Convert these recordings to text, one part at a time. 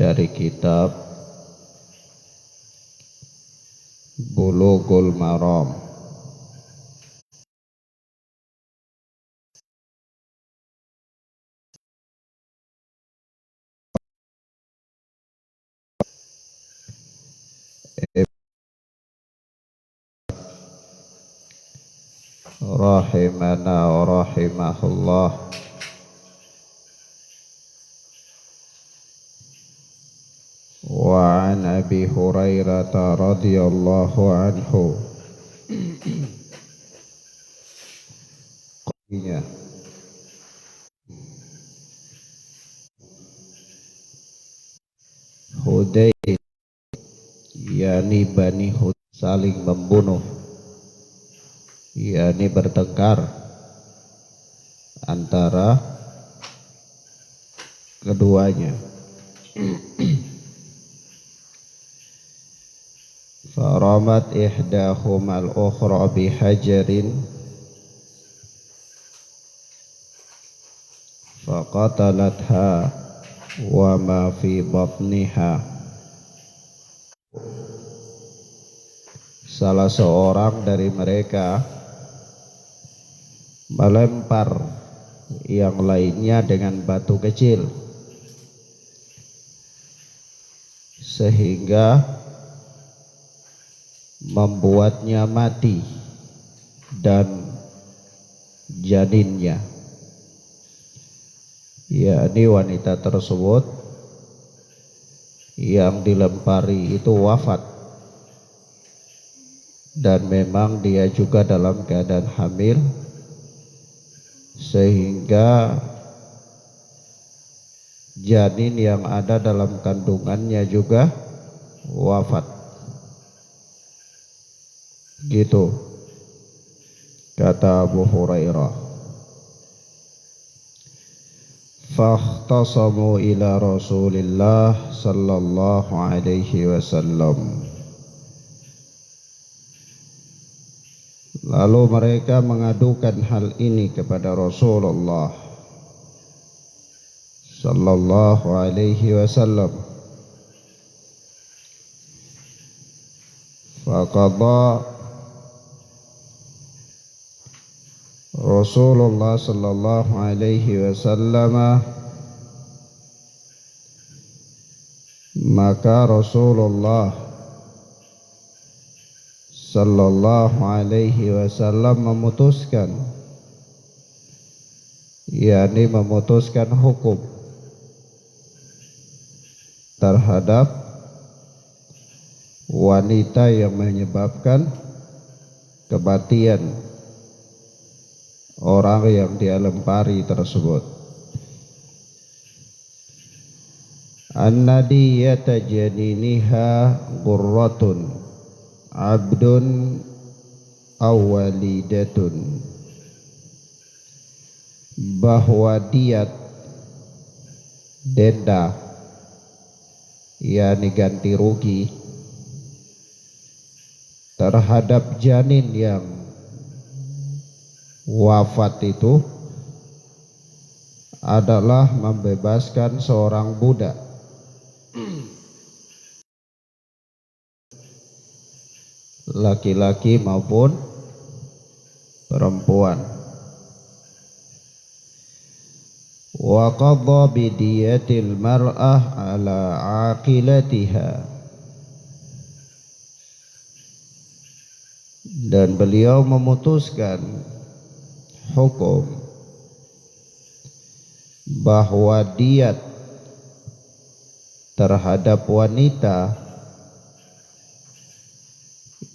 dari kitab Bulughul Maram. Rahimana wa rahimahullah. Wa an Abi Hurairah radhiyallahu anhu qila Hudayl yakni Bani Hud saling membunuh, yakni bertengkar antara keduanya. Faramat ihdahumal ukhra bihajarin faqatalatha wa ma fi batniha. Salah seorang dari mereka melempar yang lainnya dengan batu kecil sehingga membuatnya mati dan janinnya, yakni wanita tersebut yang dilempari itu wafat, dan memang dia juga dalam keadaan hamil sehingga janin yang ada dalam kandungannya juga wafat. Gitu kata Abu Hurairah. Fakhtasamu ila Rasulillah sallallahu alaihi wasallam. Lalu mereka mengadukan hal ini kepada Rasulullah sallallahu alaihi wasallam. Faqadha Rasulullah sallallahu alaihi wasallam, maka Rasulullah sallallahu alaihi wasallam memutuskan, yakni memutuskan hukum terhadap wanita yang menyebabkan kematian orang yang dia lempari tersebut. An-nadiyata janiniha qurratun abdun aw walidatun, bahwa diat denda, yakni ganti rugi terhadap janin yang wafat itu adalah membebaskan seorang budak, laki-laki maupun perempuan. Wa qadha bidiyatil mar'ah ala aqilatiha, dan beliau memutuskan hukum bahwa diat terhadap wanita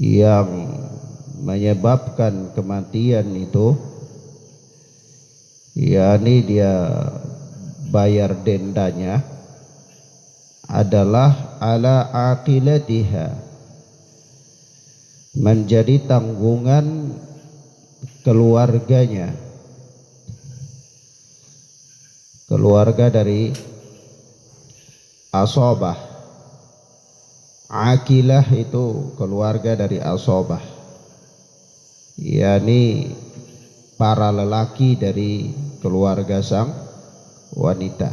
yang menyebabkan kematian itu, yakni dia bayar dendanya, adalah ala aqilatiha, menjadi tanggungan keluarganya, keluarga dari asobah. Aqilah itu keluarga dari asobah, yakni para lelaki dari keluarga sang wanita.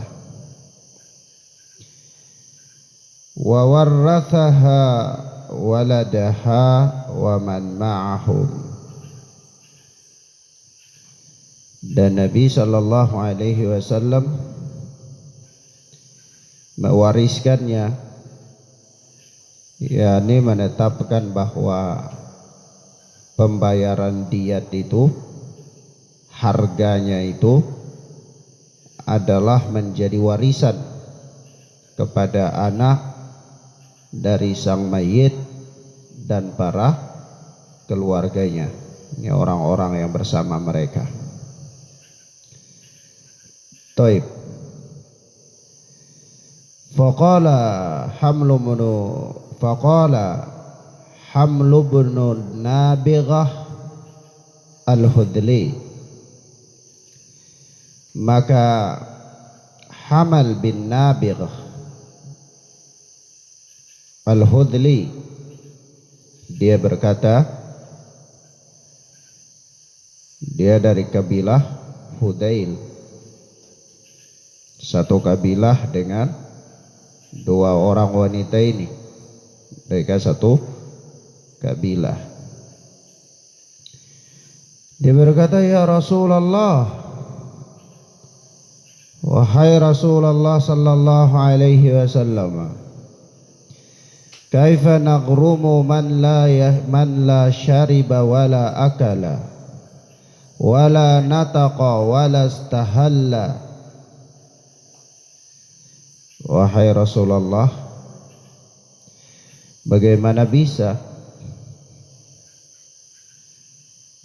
wa warrathaha waladaha wa man ma'ahum. Dan Nabi sallallahu alaihi wasallam mewariskannya, yakni menetapkan bahwa pembayaran diat itu, harganya itu adalah menjadi warisan kepada anak dari sang mayit dan para keluarganya, ini orang-orang yang bersama mereka. Taib. Faqala Hamlu bin Nabighah al-Hudli, maka Hamal bin Nabighah al-Hudli dia berkata, dia dari kabilah Hudail, satu kabilah dengan dua orang wanita ini, mereka satu kabilah. Dia berkata, ya Rasulullah, wahai Rasulullah sallallahu alaihi wasallam, kaifa naghrumu man la syariba wala akala wala nataqa wala istahalla. Wahai Rasulullah, bagaimana bisa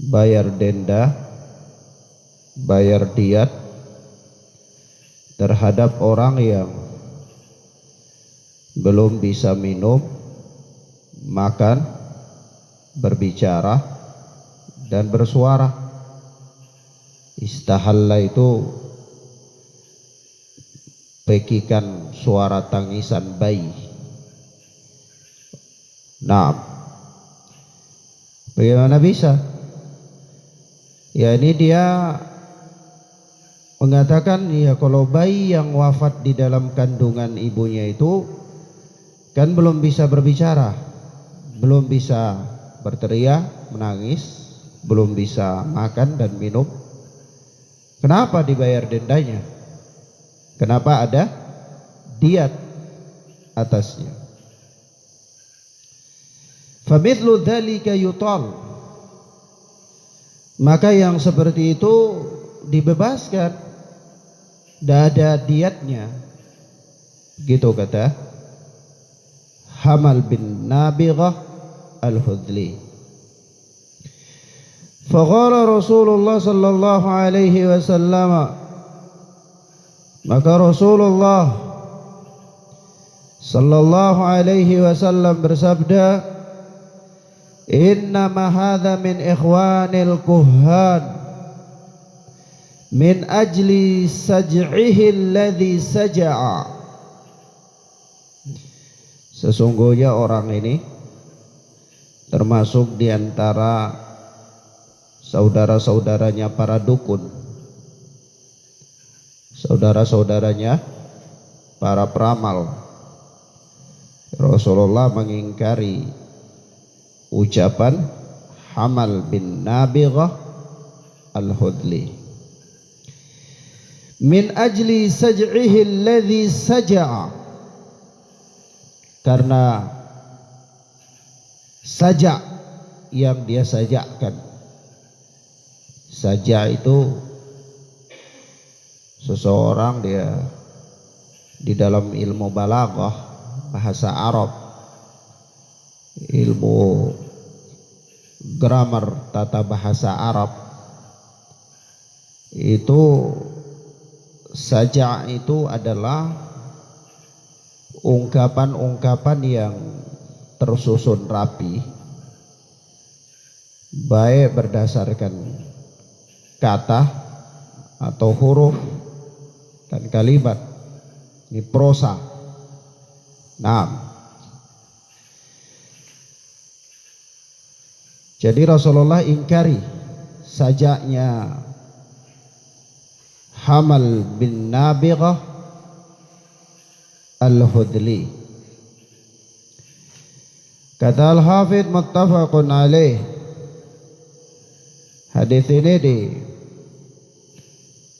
bayar denda, bayar diat terhadap orang yang belum bisa minum, makan, berbicara, dan bersuara. Istahalla itu pekikan suara tangisan bayi. Nah, bagaimana bisa? Ya, ini dia mengatakan, ya kalau bayi yang wafat di dalam kandungan ibunya itu kan belum bisa berbicara, belum bisa berteriak, menangis, belum bisa makan dan minum. Kenapa dibayar dendanya? Kenapa ada diat atasnya? Famithlu dzalika yutal, maka yang seperti itu dibebaskan, tidak ada diatnya. Gitu kata Hamal bin Nabighah al-Hudli. Faqala Rasulullah sallallahu alaihi wasallam, maka Rasulullah sallallahu alaihi wasallam bersabda, innama hadza min ikhwanil kuhan min ajli saj'ihi alladhi saj'a. Sesungguhnya orang ini termasuk di antara saudara-saudaranya para dukun, saudara-saudaranya para peramal. Rasulullah mengingkari ucapan Hamal bin Nabighah al-Hudli. Min ajli saj'ihi alladhi saj'a, karena sajak yang dia sajakkan. Sajak itu seseorang, dia di dalam ilmu balaghah, bahasa Arab, ilmu grammar, tata bahasa Arab, itu sajak itu adalah ungkapan-ungkapan yang tersusun rapi, baik berdasarkan kata atau huruf dan kalimat. Ini prosa. Nah, jadi Rasulullah ingkari sajaknya Hamal bin Nabighah al-Hudli. Kata Al-Hafidh muttafaqun alaih. Hadis ini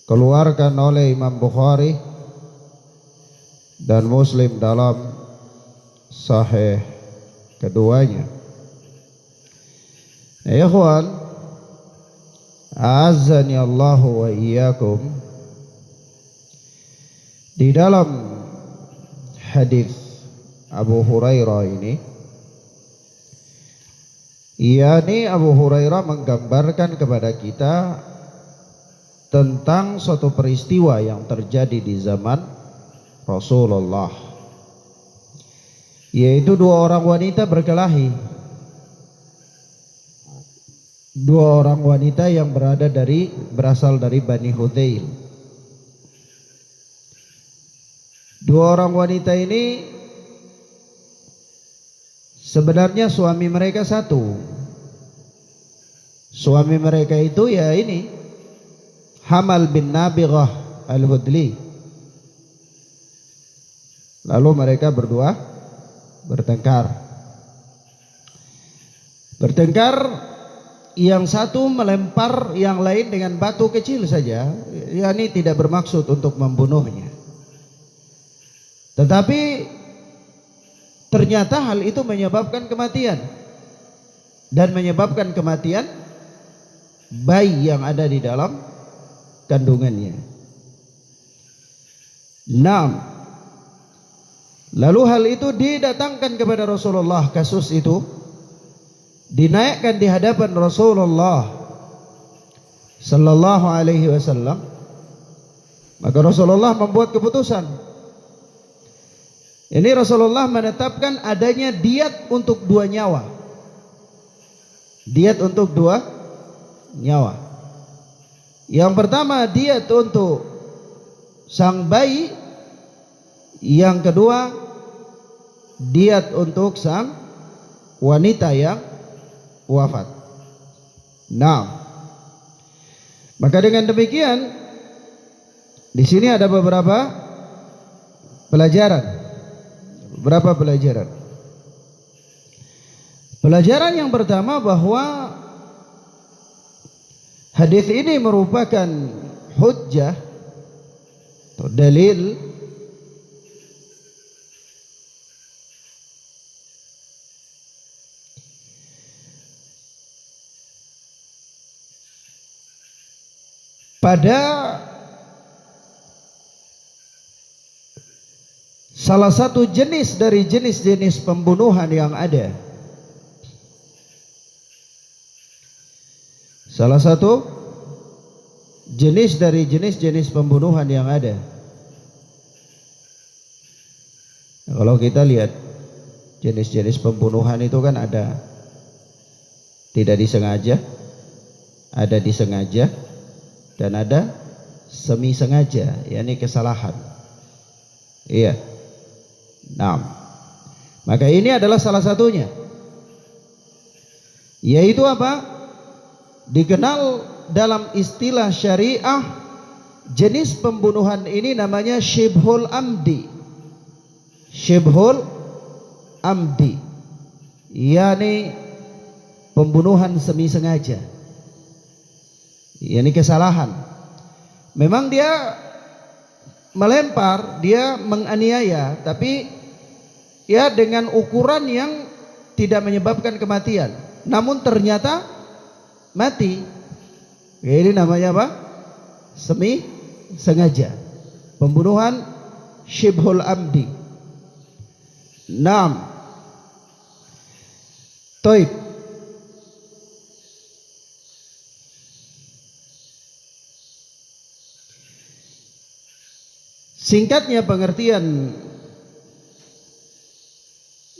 dikeluarkan oleh Imam Bukhari dan Muslim dalam sahih keduanya. Ya ikhwan, a'azzani Allah wa iyyakum. Di dalam hadis Abu Hurairah ini, Abu Hurairah menggambarkan kepada kita tentang suatu peristiwa yang terjadi di zaman Rasulullah, yaitu dua orang wanita berkelahi. Dua orang wanita yang berasal dari Bani Hudzail. Dua orang wanita ini sebenarnya suami mereka satu. Suami mereka itu ya ini Hamal bin Nabighah al-Hudli. Lalu mereka berdua bertengkar. Yang satu melempar yang lain dengan batu kecil saja, yakni tidak bermaksud untuk membunuhnya. Tetapi ternyata hal itu menyebabkan kematian, dan menyebabkan kematian bayi yang ada di dalam kandungannya. Lalu hal itu didatangkan kepada Rasulullah. Kasus itu dinaikkan di hadapan Rasulullah sallallahu alaihi wasallam. Maka Rasulullah membuat keputusan. Ini Rasulullah menetapkan adanya diat untuk dua nyawa. Diat untuk dua nyawa. Yang pertama diat untuk sang bayi. Yang kedua diat untuk sang wanita yang wafat. Maka dengan demikian di sini ada beberapa pelajaran. Pelajaran yang pertama bahwa hadis ini merupakan hujjah atau dalil pada salah satu jenis dari jenis-jenis pembunuhan yang ada. Salah satu jenis dari jenis-jenis pembunuhan yang ada. Kalau kita lihat jenis-jenis pembunuhan itu kan ada tidak disengaja, ada disengaja, dan ada semi sengaja, yakni kesalahan. Iya. Maka ini adalah salah satunya. Yaitu apa? Dikenal dalam istilah syariah, jenis pembunuhan ini namanya syibhul amdi. Syibhul amdi, yakni pembunuhan semi sengaja, yakni kesalahan. Memang dia melempar, dia menganiaya, tapi ya dengan ukuran yang tidak menyebabkan kematian, namun ternyata mati. Ini namanya apa? Semi sengaja, pembunuhan syibhul amdi. Taib. Singkatnya pengertian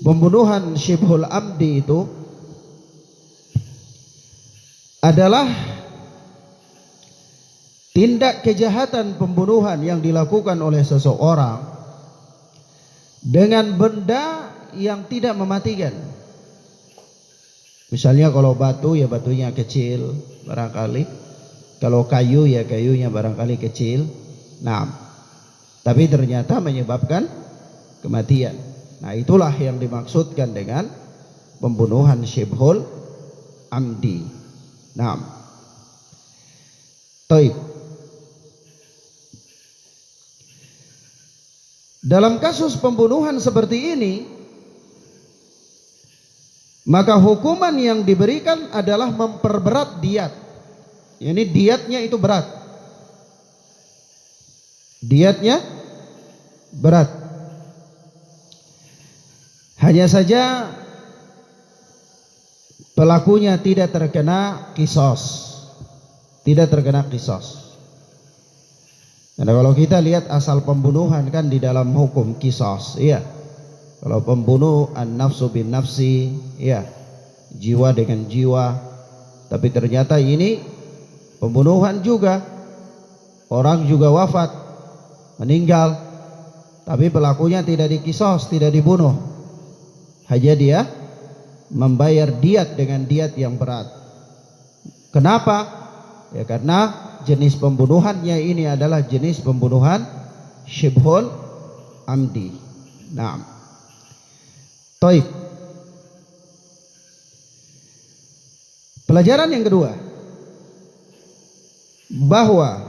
pembunuhan syibhul amdi itu adalah tindak kejahatan pembunuhan yang dilakukan oleh seseorang dengan benda yang tidak mematikan. Misalnya kalau batu, ya batunya kecil barangkali. Kalau kayu, ya kayunya barangkali kecil. Tapi ternyata menyebabkan kematian. Itulah yang dimaksudkan dengan pembunuhan syibhul amdi. Naam. Taib. Dalam kasus pembunuhan seperti ini, maka hukuman yang diberikan adalah memperberat diat. Ini diatnya itu berat. Diatnya berat. Hanya saja pelakunya tidak terkena qisas. Tidak terkena qisas. Karena kalau kita lihat asal pembunuhan kan di dalam hukum qisas, iya. Kalau pembunuh an-nafsu bin nafsi, iya, jiwa dengan jiwa. Tapi ternyata ini pembunuhan juga, orang juga wafat, meninggal, tapi pelakunya tidak diqisas, tidak dibunuh. Hanya dia membayar diat dengan diat yang berat. Kenapa? Ya karena jenis pembunuhannya ini adalah jenis pembunuhan syibhul amdi. Naam. Taib. Pelajaran yang kedua, bahwa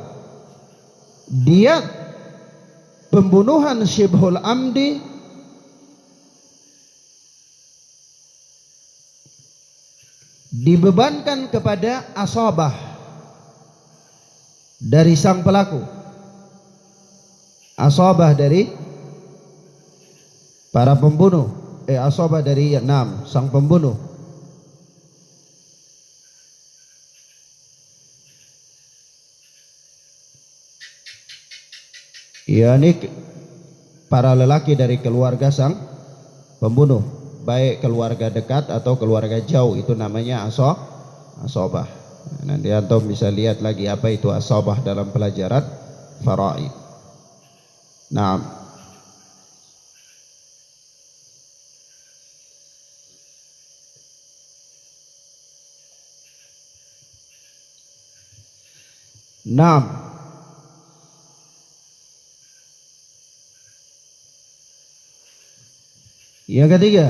diat pembunuhan syibhul amdi dibebankan kepada asabah dari sang pelaku, asabah dari para pembunuh, asabah dari sang pembunuh. yakni para lelaki dari keluarga sang pembunuh, baik keluarga dekat atau keluarga jauh, itu namanya asabah. Nanti antum bisa lihat lagi apa itu asabah dalam pelajaran faraid. Naam. Naam. Yang ketiga,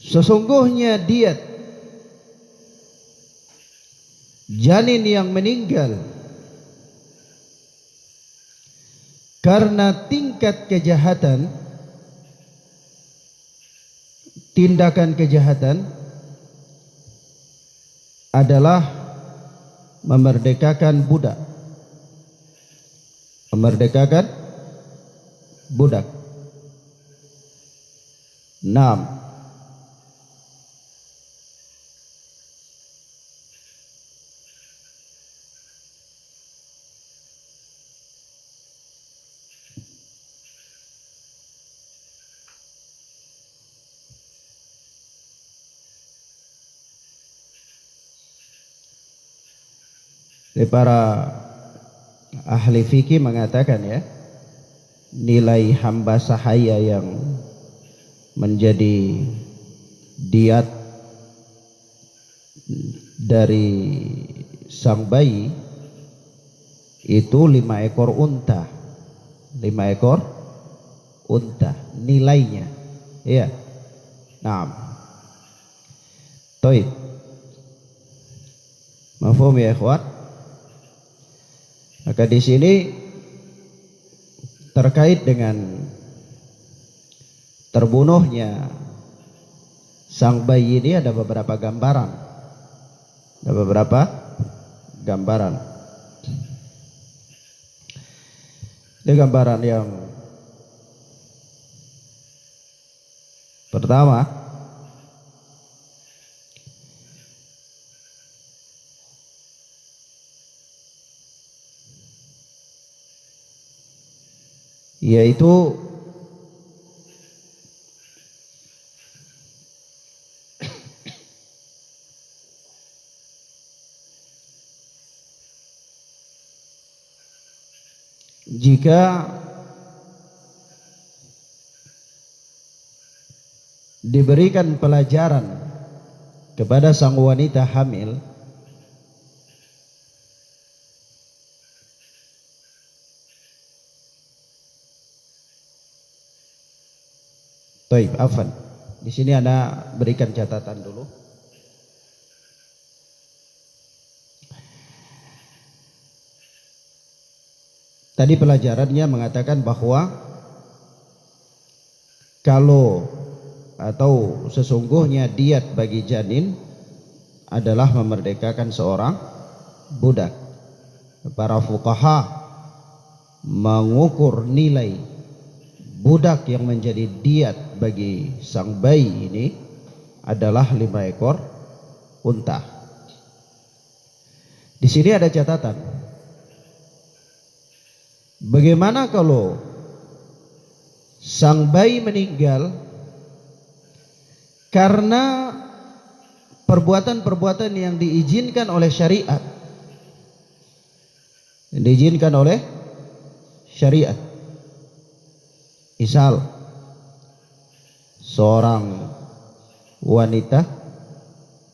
sesungguhnya diat janin yang meninggal karena tingkat kejahatan, tindakan kejahatan adalah memerdekakan budak. Memerdekakan budak. 6. Para ahli fikih mengatakan ya, nilai hamba sahaya yang menjadi diat dari sang bayi itu 5 ekor unta. 5 ekor unta nilainya. Iya. Naam. Taib. Mafhum ya ikhwan? Maka di sini terkait dengan terbunuhnya sang bayi ini ada beberapa gambaran. Ada beberapa gambaran. Ini gambaran yang pertama, yaitu jika diberikan pelajaran kepada sang wanita hamil Taib, afan. Di sini Anda berikan catatan dulu. Tadi pelajarannya mengatakan bahwa kalau atau sesungguhnya diat bagi janin adalah memerdekakan seorang budak. Para fuqaha mengukur nilai budak yang menjadi diat bagi sang bayi ini adalah 5 ekor unta. Di sini ada catatan. Bagaimana kalau sang bayi meninggal karena perbuatan-perbuatan yang diizinkan oleh syariat, yang diizinkan oleh syariat. Misal seorang wanita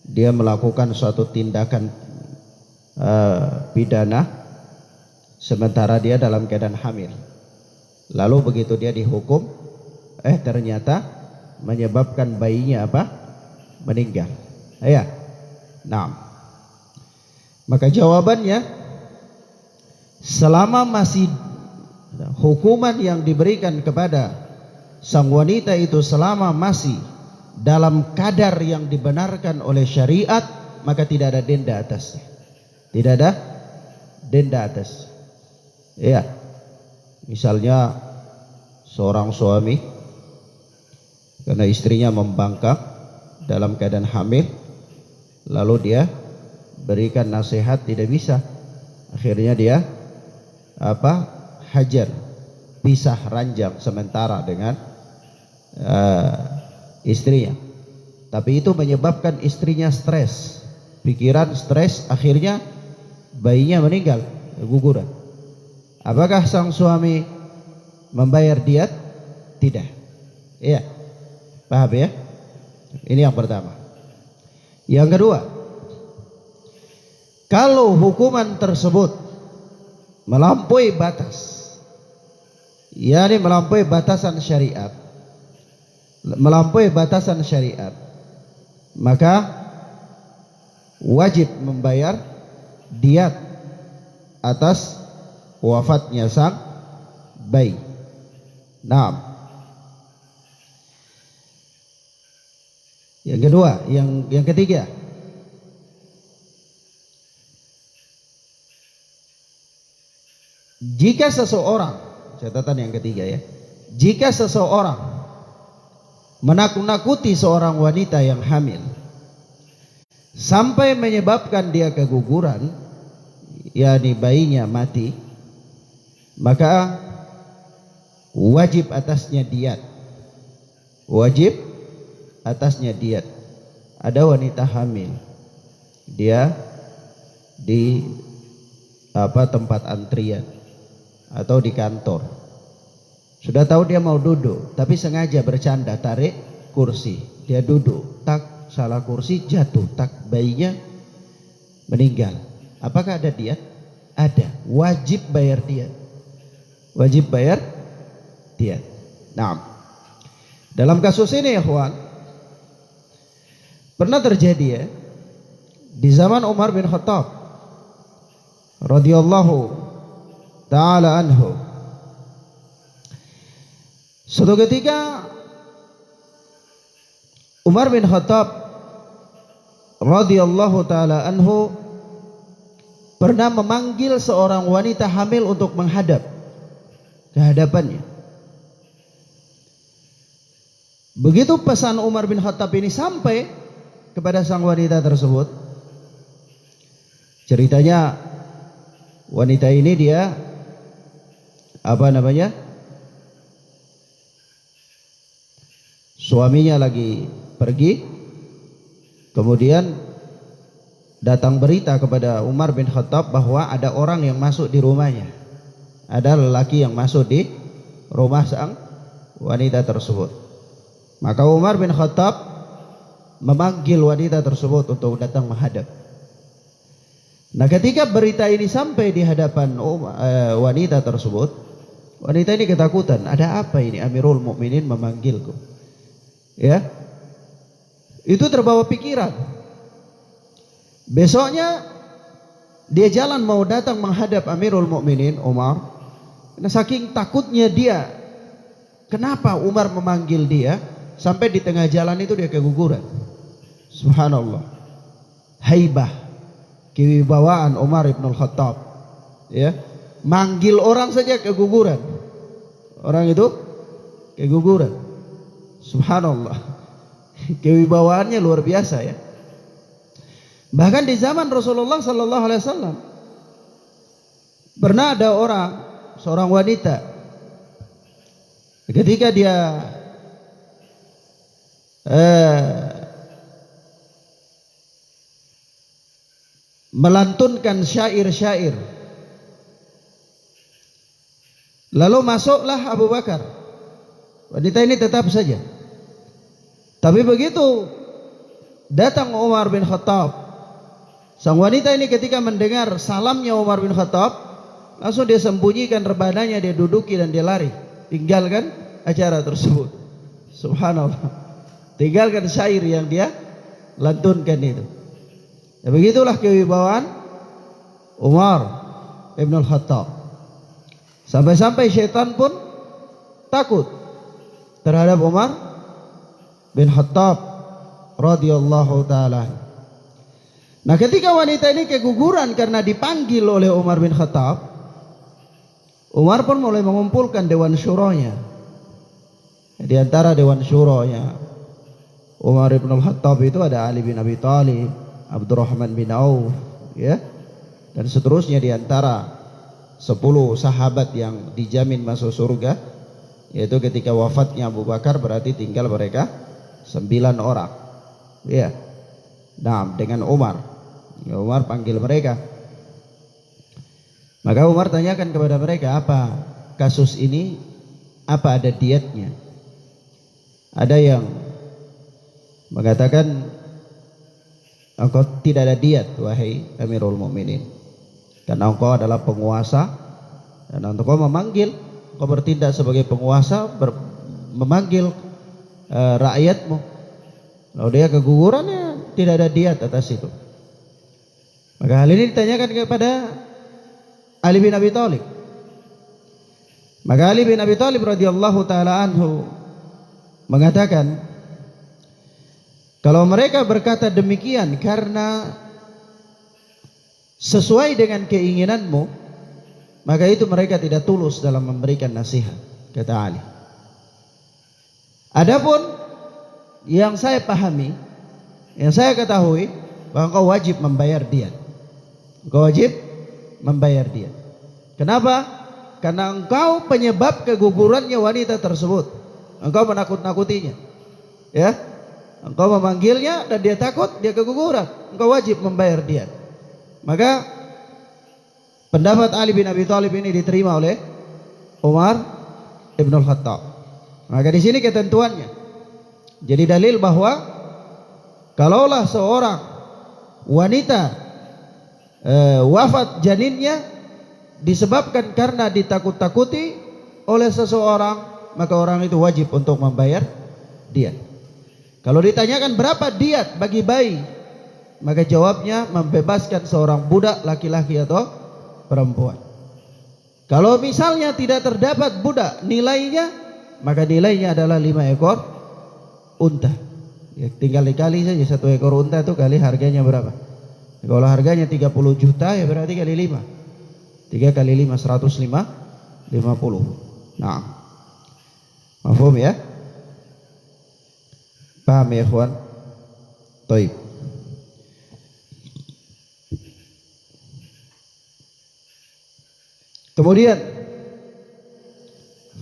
dia melakukan suatu tindakan pidana sementara dia dalam keadaan hamil. Lalu begitu dia dihukum, ternyata menyebabkan bayinya apa? Meninggal. Ya. Nah, maka jawabannya, selama masih hukuman yang diberikan kepada sang wanita itu selama masih dalam kadar yang dibenarkan oleh syariat, maka tidak ada denda atasnya. Tidak ada denda atas. Ya. Misalnya seorang suami karena istrinya membangkang dalam keadaan hamil, lalu dia berikan nasihat, tidak bisa. Akhirnya dia hajar, pisah ranjang sementara dengan istrinya. Tapi itu menyebabkan istrinya stres, pikiran stres, akhirnya bayinya meninggal, guguran. Apakah sang suami membayar diat? Tidak. Iya. Paham ya? Ini yang pertama. Yang kedua, kalau hukuman tersebut melampaui batas, yakni melampaui batasan syariat, maka wajib membayar diat atas wafatnya sang bayi. Nah, yang kedua, yang ketiga, jika seseorang, catatan yang ketiga ya, jika seseorang menakut-nakuti seorang wanita yang hamil sampai menyebabkan dia keguguran, yakni bayinya mati, maka wajib atasnya diat. Wajib atasnya diat. Ada wanita hamil, dia di tempat antrian atau di kantor, sudah tahu dia mau duduk, tapi sengaja bercanda tarik kursi, dia duduk, tak salah kursi, jatuh, tak bayinya meninggal. Apakah ada diat? Ada. Wajib bayar diat. Wajib bayar diat. Nah, dalam kasus ini ya kawan, pernah terjadi ya di zaman Umar bin Khattab radhiyallahu ta'ala anhu. Suatu ketika Umar bin Khattab radhiyallahu ta'ala anhu pernah memanggil seorang wanita hamil untuk menghadap ke hadapannya. Begitu pesan Umar bin Khattab ini sampai kepada sang wanita tersebut, ceritanya wanita ini dia suaminya lagi pergi, kemudian datang berita kepada Umar bin Khattab bahwa ada orang yang masuk di rumahnya, ada lelaki yang masuk di rumah sang wanita tersebut. Maka Umar bin Khattab memanggil wanita tersebut untuk datang menghadap. Nah, ketika berita ini sampai di hadapan wanita tersebut, wanita ini ketakutan. Ada apa ini? Amirul Mukminin memanggilku. Ya. Itu terbawa pikiran. Besoknya dia jalan mau datang menghadap Amirul Mukminin Umar. Karena saking takutnya dia, kenapa Umar memanggil dia, sampai di tengah jalan itu dia keguguran. Subhanallah. Haibah, kewibawaan Umar ibn al-Khattab. Ya, manggil orang saja keguguran. Orang itu keguguran. Subhanallah. Kewibawaannya luar biasa ya. Bahkan di zaman Rasulullah sallallahu alaihi wasallam pernah ada seorang wanita, ketika dia melantunkan syair-syair, lalu masuklah Abu Bakar. Wanita ini tetap saja. Tapi begitu datang Umar bin Khattab, sang wanita ini ketika mendengar salamnya Umar bin Khattab, langsung dia sembunyikan rebananya, dia duduki dan dia lari, tinggalkan acara tersebut. Subhanallah. Tinggalkan syair yang dia lantunkan itu. Ya, begitulah kewibawaan Umar bin Khattab. Sampai-sampai syaitan pun takut terhadap Umar bin Khattab radhiyallahu taala. Nah, ketika wanita ini keguguran karena dipanggil oleh Umar bin Khattab, Umar pun mulai mengumpulkan dewan syuranya. Di antara dewan syuranya Umar bin Khattab itu ada Ali bin Abi Thalib, Abdurrahman bin Auf, ya, dan seterusnya di antara 10 sahabat yang dijamin masuk surga, yaitu ketika wafatnya Abu Bakar berarti tinggal mereka 9 orang. Ya. Nah, dengan Umar. Ya, Umar panggil mereka. Maka Umar tanyakan kepada mereka, apa kasus ini? Apa ada dietnya? Ada yang mengatakan, engkau tidak ada diet, wahai Amirul Mukminin, karena engkau adalah penguasa dan engkau memanggil, engkau bertindak sebagai penguasa, memanggil rakyatmu. Kalau dia keguguran, ya tidak ada diet atas itu. Maka hal ini ditanyakan kepada Ali bin Abi Thalib. Maka Ali bin Abi Thalib radhiyallahu taala anhu mengatakan, kalau mereka berkata demikian karena sesuai dengan keinginanmu, maka itu mereka tidak tulus dalam memberikan nasihat, kata Ali. Adapun yang saya pahami, yang saya ketahui, bahwa engkau wajib membayar diat. Engkau wajib membayar diat. Kenapa? Karena engkau penyebab kegugurannya wanita tersebut. Engkau menakut-nakutinya. Ya, engkau memanggilnya dan dia takut, dia keguguran. Engkau wajib membayar diat. Maka pendapat Ali bin Abi Thalib ini diterima oleh Umar ibn al-Khattab. Maka di sini ketentuannya. Jadi dalil bahwa kalaulah seorang wanita wafat janinnya disebabkan karena ditakut-takuti oleh seseorang, maka orang itu wajib untuk membayar diat. Kalau ditanyakan berapa diat bagi bayi, maka jawabnya membebaskan seorang budak laki-laki atau perempuan. Kalau misalnya tidak terdapat budak nilainya, maka nilainya adalah 5 ekor unta. Ya, tinggal dikali saja 1 ekor unta itu kali harganya berapa. Kalau harganya 30 juta, ya berarti kali 5. 3 kali 5 150. Nah, mafhum ya? Paham ya ikhwan? Baik. Kemudian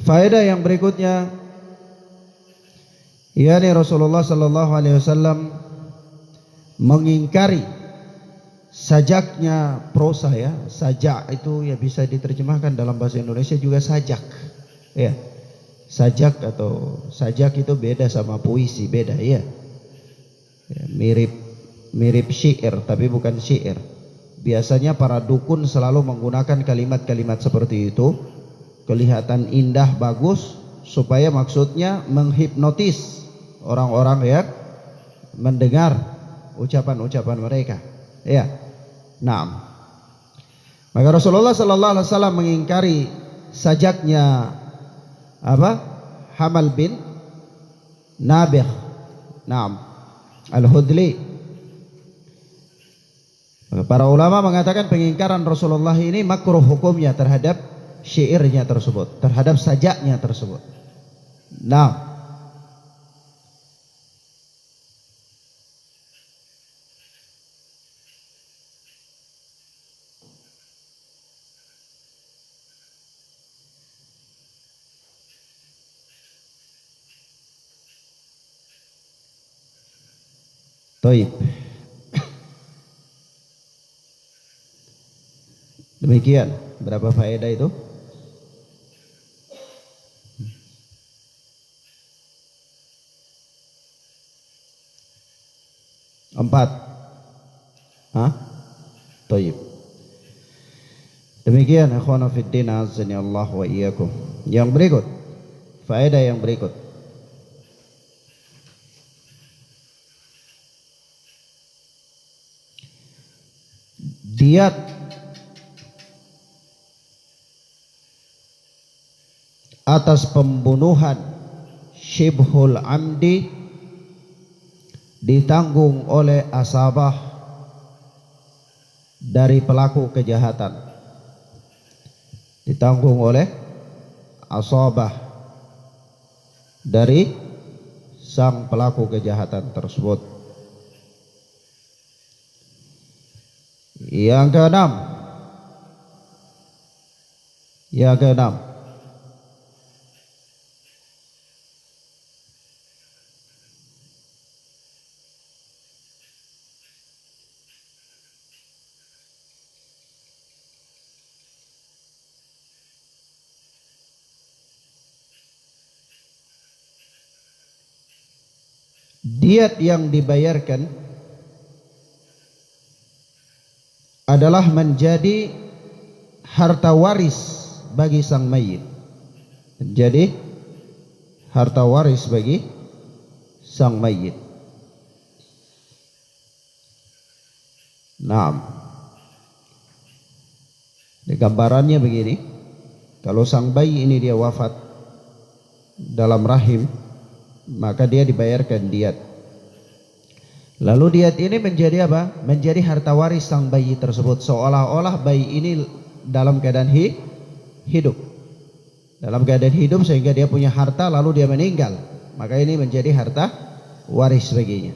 faedah yang berikutnya, yakni Rasulullah sallallahu alaihi wasallam mengingkari sajaknya prosa ya. Sajak itu ya bisa diterjemahkan dalam bahasa Indonesia juga sajak. Ya. Sajak atau sajak itu beda sama puisi, beda ya. Ya, mirip syair tapi bukan syair. Biasanya para dukun selalu menggunakan kalimat-kalimat seperti itu, kelihatan indah bagus supaya maksudnya menghipnotis orang-orang yang mendengar ucapan-ucapan mereka. Ya. Naam. Maka Rasulullah sallallahu alaihi wasallam mengingkari sajaknya Hamal bin Nabih. Naam. Al-Hudli. Para ulama mengatakan pengingkaran Rasulullah ini makruh hukumnya terhadap syairnya tersebut, terhadap sajaknya tersebut. Nah, Taib. Demikian, berapa faedah itu? Empat. Taib. Demikian ikhwana fiddin azani Allah wa iyyakum. Yang berikut, faedah yang berikut. Diat atas pembunuhan syibhul amdi ditanggung oleh asabah dari pelaku kejahatan, ditanggung oleh asabah dari sang pelaku kejahatan tersebut. Yang keenam, diat yang dibayarkan adalah menjadi harta waris bagi sang mayit. Menjadi harta waris bagi sang mayit. Naam. Gambarannya begini. Kalau sang bayi ini dia wafat dalam rahim, maka dia dibayarkan diat. Lalu diat ini menjadi apa? Menjadi harta waris sang bayi tersebut, seolah-olah bayi ini dalam keadaan hidup. Dalam keadaan hidup sehingga dia punya harta lalu dia meninggal. Maka ini menjadi harta waris baginya.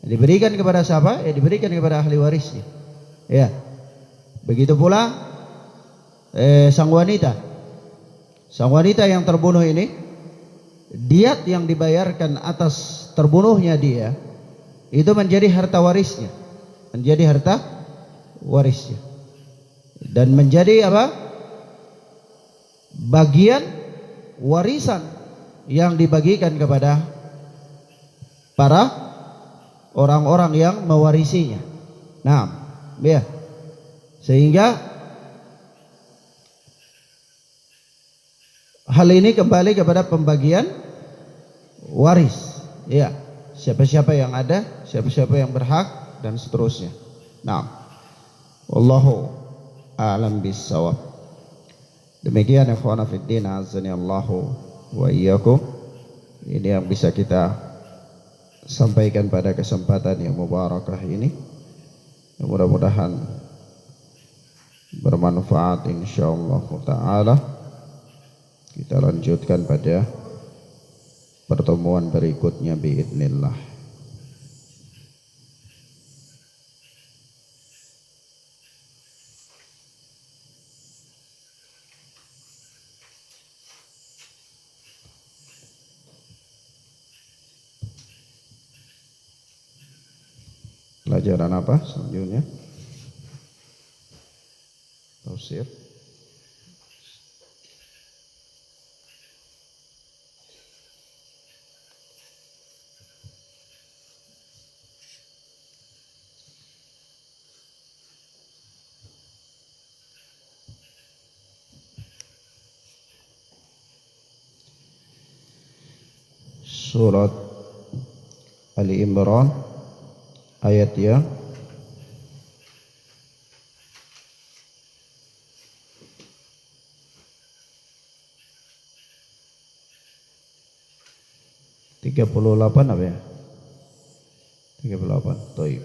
Diberikan kepada siapa? Diberikan kepada ahli warisnya. Ya. Begitu pula sang wanita. Sang wanita yang terbunuh ini, diat yang dibayarkan atas terbunuhnya dia itu menjadi harta warisnya, menjadi harta warisnya, dan menjadi apa? Bagian warisan yang dibagikan kepada para orang-orang yang mewarisinya. Nah, ya, sehingga hal ini kembali kepada pembagian waris, ya. Siapa-siapa yang ada, siapa-siapa yang berhak, dan seterusnya. Nah, wallahu a'lam bissawab. Demikian ikhwana fiddin azani Allahu wa iyyakum. Ini yang bisa kita sampaikan pada kesempatan yang mubarakah ini. Mudah-mudahan bermanfaat insyaallah taala. Kita lanjutkan pada pertemuan berikutnya biidznillah. Pelajaran apa selanjutnya? Tafsir. Surat Ali Imran ayat yang (38) apa ya? 38. Baik.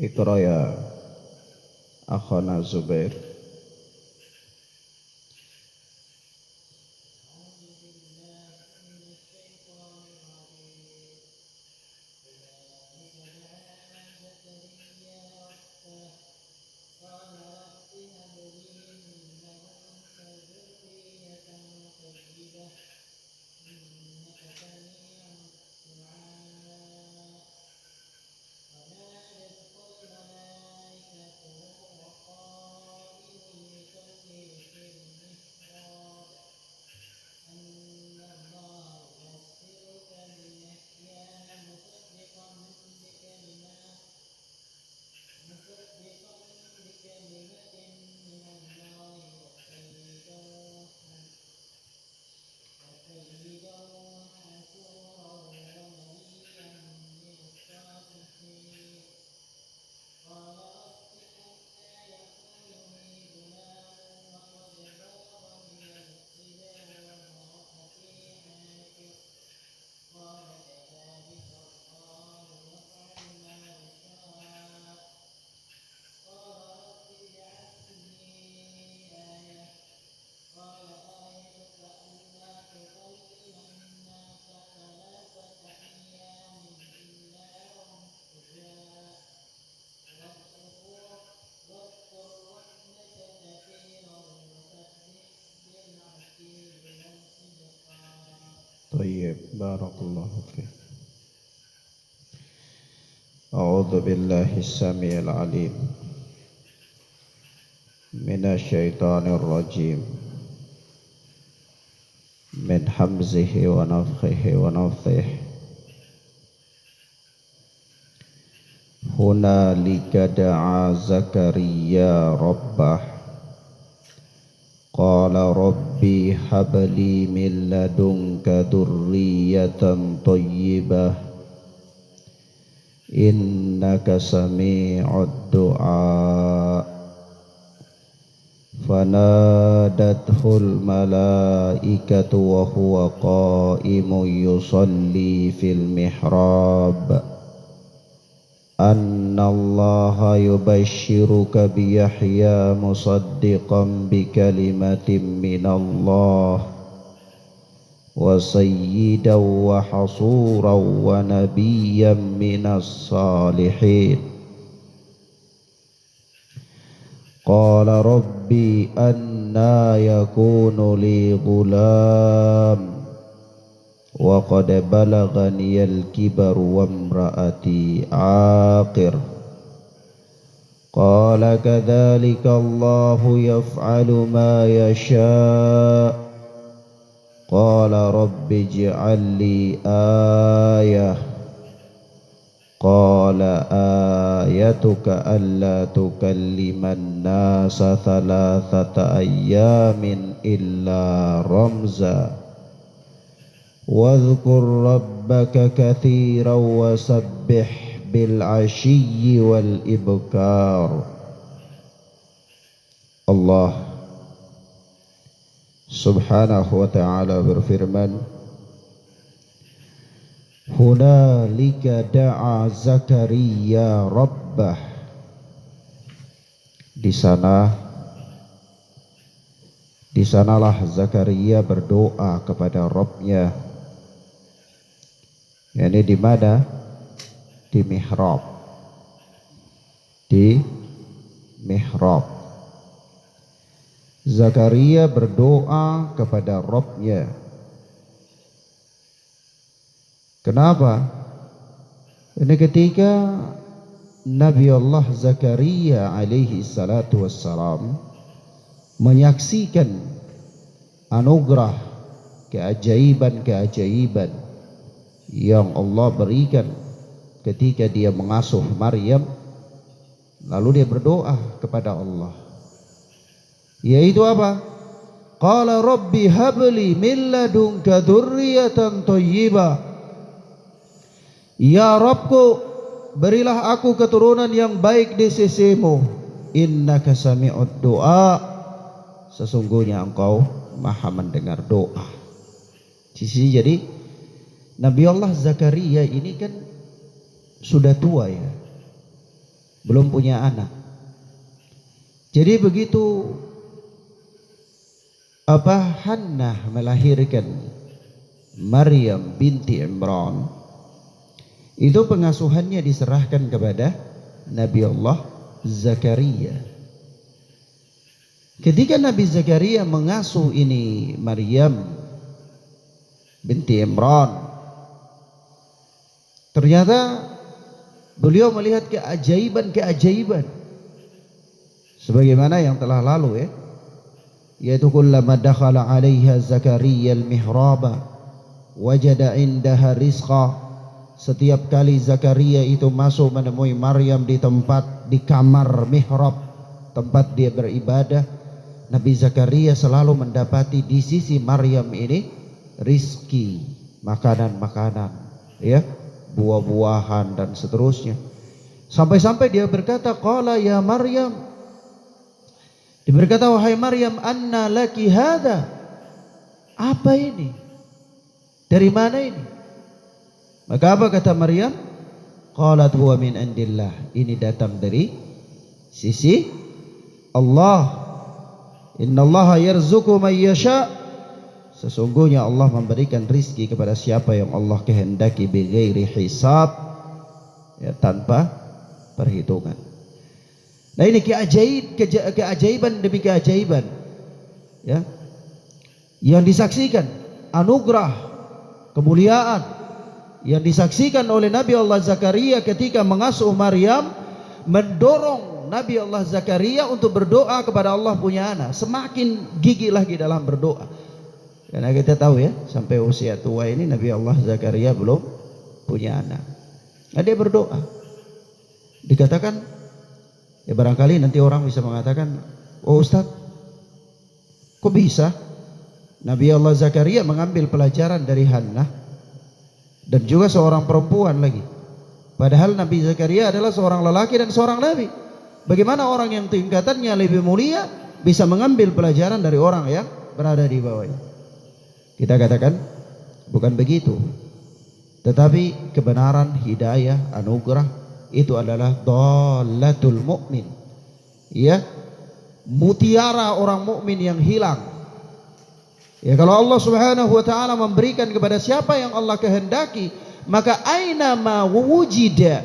Iqra ya akhana Zubair. Tayyib, barakallahu fiik. A'udzu billahi samiil alim minasyaitonir rajim min hamzihi wa nafthihi wa nafthihi. Hunalika da'a Zakaria rabbah qala rabbi habli min ladunka dzurriyyatan thayyibah innaka sami'ud du'a. Fanadathul malaikatu wa huwa qa'imun yusalli fil mihrab anna Allaha yubashshiruka bi Yahya musaddiqan bi kalimatin minallah wa sayyidan wa hasuran wa nabiyyan minas salihin. Qala rabbi anna yakunu li ghulam wa qad balaghani al-kibar wa imraati aqir. Qala kadzalika Allahu yaf'alu ma yasha'. Qala rabbi ij'al li ayah. Qala ayatuka alla tukalliman nasa thalathata ayyamin illa ramza. Wadhkur rabbaka katsiran wasabbih bil 'ashiyyi wal ibkar. Allah Subhanahu wa ta'ala berfirman, hunalika da'a Zakaria rabbah. Di sanalah Zakaria berdoa kepada Rabb-nya. Yani di mana? Di mihrab. Di mihrab. Zakaria berdoa kepada Rabb-Nya. Kenapa? Ini ketika Nabi Allah Zakaria alaihi salatu wassalam menyaksikan anugerah keajaiban-keajaiban yang Allah berikan ketika dia mengasuh Maryam, lalu dia berdoa kepada Allah, yaitu apa? Qala rabbi habli min ladunka dzurriyyatan thayyibah. Ya Rabbku, berilah aku keturunan yang baik di sisimu. Innaka sami'ud du'a. Sesungguhnya engkau maha mendengar doa. Jadi Nabi Allah Zakaria ini kan sudah tua ya, belum punya anak. Jadi begitu Hannah melahirkan Maryam binti Imran, itu pengasuhannya diserahkan kepada Nabi Allah Zakaria. Ketika Nabi Zakaria mengasuh ini Maryam binti Imran, ternyata beliau melihat keajaiban-keajaiban sebagaimana yang telah lalu ya, yaitu kullama dakhala 'alaiha Zakaria al-mihraba wajada 'indaha rizqa. Setiap kali Zakaria itu masuk menemui Maryam di kamar mihrab, tempat dia beribadah, Nabi Zakaria selalu mendapati di sisi Maryam ini rizki, makanan-makanan, ya, buah-buahan dan seterusnya. Sampai-sampai dia berkata, qala ya Maryam, dia berkata, wahai Maryam, anna laki hada, apa ini? Dari mana ini? Maka apa kata Maryam? Qalat huwa min indillah. Ini datang dari sisi Allah. Innallaha yarzuqu man yasha. Sesungguhnya Allah memberikan rizki kepada siapa yang Allah kehendaki bighairi hisab, ya, tanpa perhitungan. Nah ini keajaiban demi keajaiban, ya, yang disaksikan, anugerah, kemuliaan yang disaksikan oleh Nabi Allah Zakaria ketika mengasuh Maryam, mendorong Nabi Allah Zakaria untuk berdoa kepada Allah punya anak. Semakin gigih lagi dalam berdoa. Karena kita tahu ya, sampai usia tua ini Nabi Allah Zakaria belum punya anak. Nah dia berdoa. Dikatakan, ya barangkali nanti orang bisa mengatakan, oh Ustaz, kok bisa Nabi Allah Zakaria mengambil pelajaran dari Hannah dan juga seorang perempuan lagi, padahal Nabi Zakaria adalah seorang lelaki dan seorang nabi. Bagaimana orang yang tingkatannya lebih mulia bisa mengambil pelajaran dari orang yang berada di bawahnya? Kita katakan bukan begitu, tetapi kebenaran, hidayah, anugerah itu adalah dhalatul mu'min, ya, mutiara orang mukmin yang hilang. Ya, kalau Allah Subhanahu wa taala memberikan kepada siapa yang Allah kehendaki, maka aina ma wujida,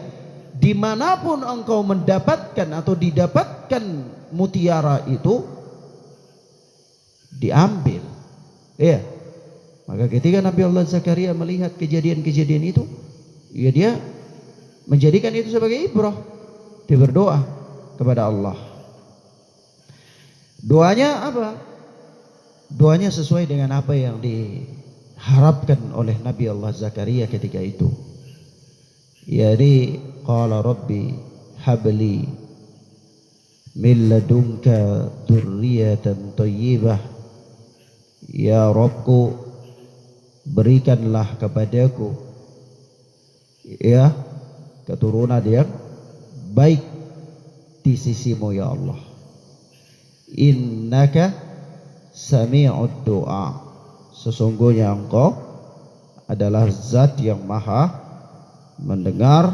dimanapun engkau mendapatkan atau didapatkan mutiara itu, diambil. Ya. Maka ketika Nabi Allah Zakaria melihat kejadian-kejadian itu, ya dia menjadikan itu sebagai ibrah. Dia berdoa kepada Allah. Doanya apa? Doanya sesuai dengan apa yang diharapkan oleh Nabi Allah Zakaria ketika itu. Jadi qala rabbi habli min ladunka dzurriyyatan thayyibah. Ya Rabbku, berikanlah kepadaku, ya, keturunan yang baik di sisimu ya Allah. Innaka sami'ud doa. Sesungguhnya engkau adalah zat yang maha mendengar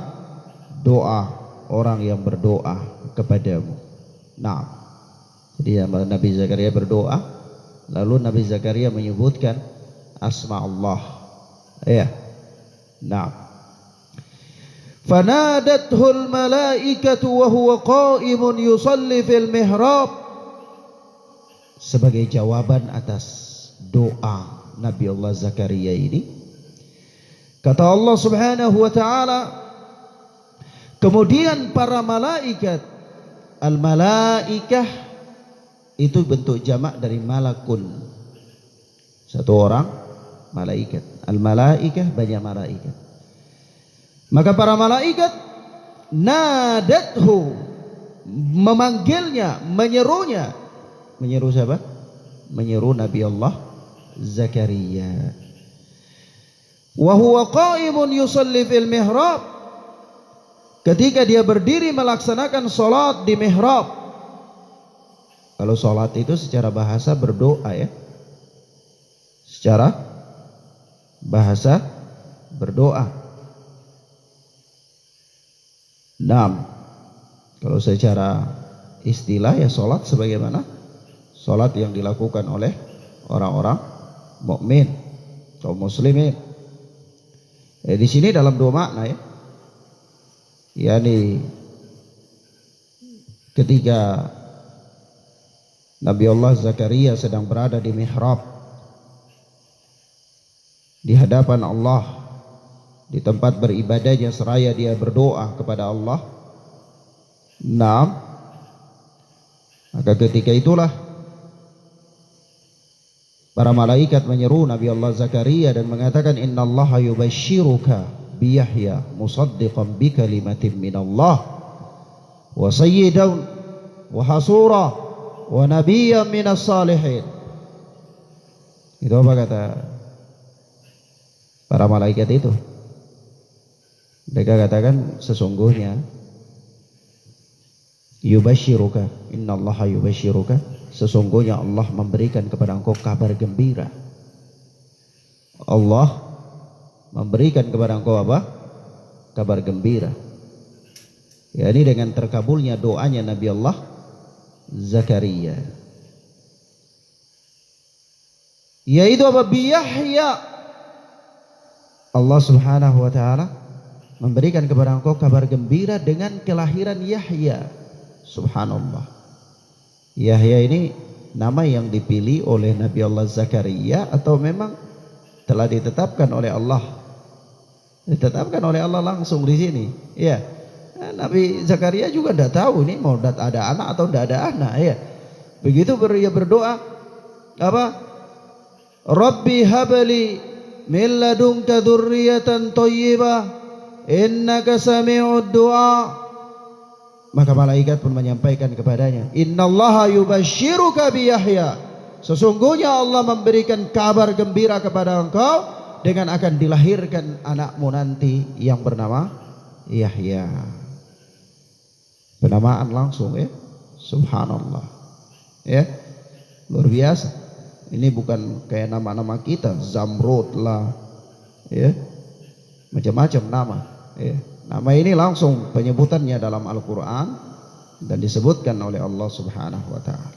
doa orang yang berdoa kepadamu. Nah, jadi Nabi Zakaria berdoa, lalu Nabi Zakaria menyebutkan asma Allah. Ya. Nah, fanadathul malaikatu wa huwa qa'imun yusalli fil mihrab. sebagai jawaban atas doa Nabi Allah Zakaria ini. Kata Allah Subhanahu wa taala, kemudian para malaikat, al-malaikah itu bentuk jamak dari malakun, satu orang malaikat. Al-malaikah banyak malaikat. Maka para malaikat nadathu, memanggilnya, menyerunya. Menyeru siapa? Menyeru Nabi Allah Zakaria. Wa huwa qa'imun yusalli fil mihrab, ketika dia berdiri melaksanakan salat di mihrab. Kalau salat itu secara bahasa berdoa ya. Secara bahasa berdoa. Naam. Kalau secara istilah ya salat sebagaimana salat yang dilakukan oleh orang-orang mukmin, kaum muslimin. Di sini dalam dua makna ya. Yani ketika Nabi Allah Zakaria sedang berada di mihrab di hadapan Allah, di tempat beribadahnya seraya dia berdoa kepada Allah. Naam. Maka ketika itulah para malaikat menyeru Nabi Allah Zakaria dan mengatakan, innallaha yubashshiruka bi Yahya musaddiqan bi kalimatin minallah wa sayyidan wa hasura wa nabiyyan minas salihin. Itu apa kata para malaikat itu? Mereka katakan, sesungguhnya yubashshiruka, innallaha yubashshiruka, sesungguhnya Allah memberikan kepada engkau kabar gembira. Allah memberikan kepada engkau apa? Kabar gembira. Ya, ini dengan terkabulnya doanya Nabi Allah Zakaria. Yaitu apa? Bi Yahya. Allah Subhanahu wa taala memberikan kepada engkau kabar gembira dengan kelahiran Yahya. Subhanallah. Yahya ini nama yang dipilih oleh Nabi Allah Zakaria atau memang telah ditetapkan oleh Allah? Ditetapkan oleh Allah langsung di sini. Ya. Nabi Zakaria juga tidak tahu ini mau ada anak atau tidak ada anak. Ya. Begitu dia berdoa apa? Rabbi habli min ladunka dzurriyyatan thayyibah innaka sami'ud du'a. Maka malaikat pun menyampaikan kepadanya, innallaha yubashshiruka bi Yahya, sesungguhnya Allah memberikan kabar gembira kepada engkau dengan akan dilahirkan anakmu nanti yang bernama Yahya. Penamaan langsung ya. Subhanallah. Ya. Luar biasa. Ini bukan kayak nama-nama kita, Zamrud lah. Ya. Macam-macam nama, ya. Nama ini langsung penyebutannya dalam Al-Quran dan disebutkan oleh Allah Subhanahu wa ta'ala,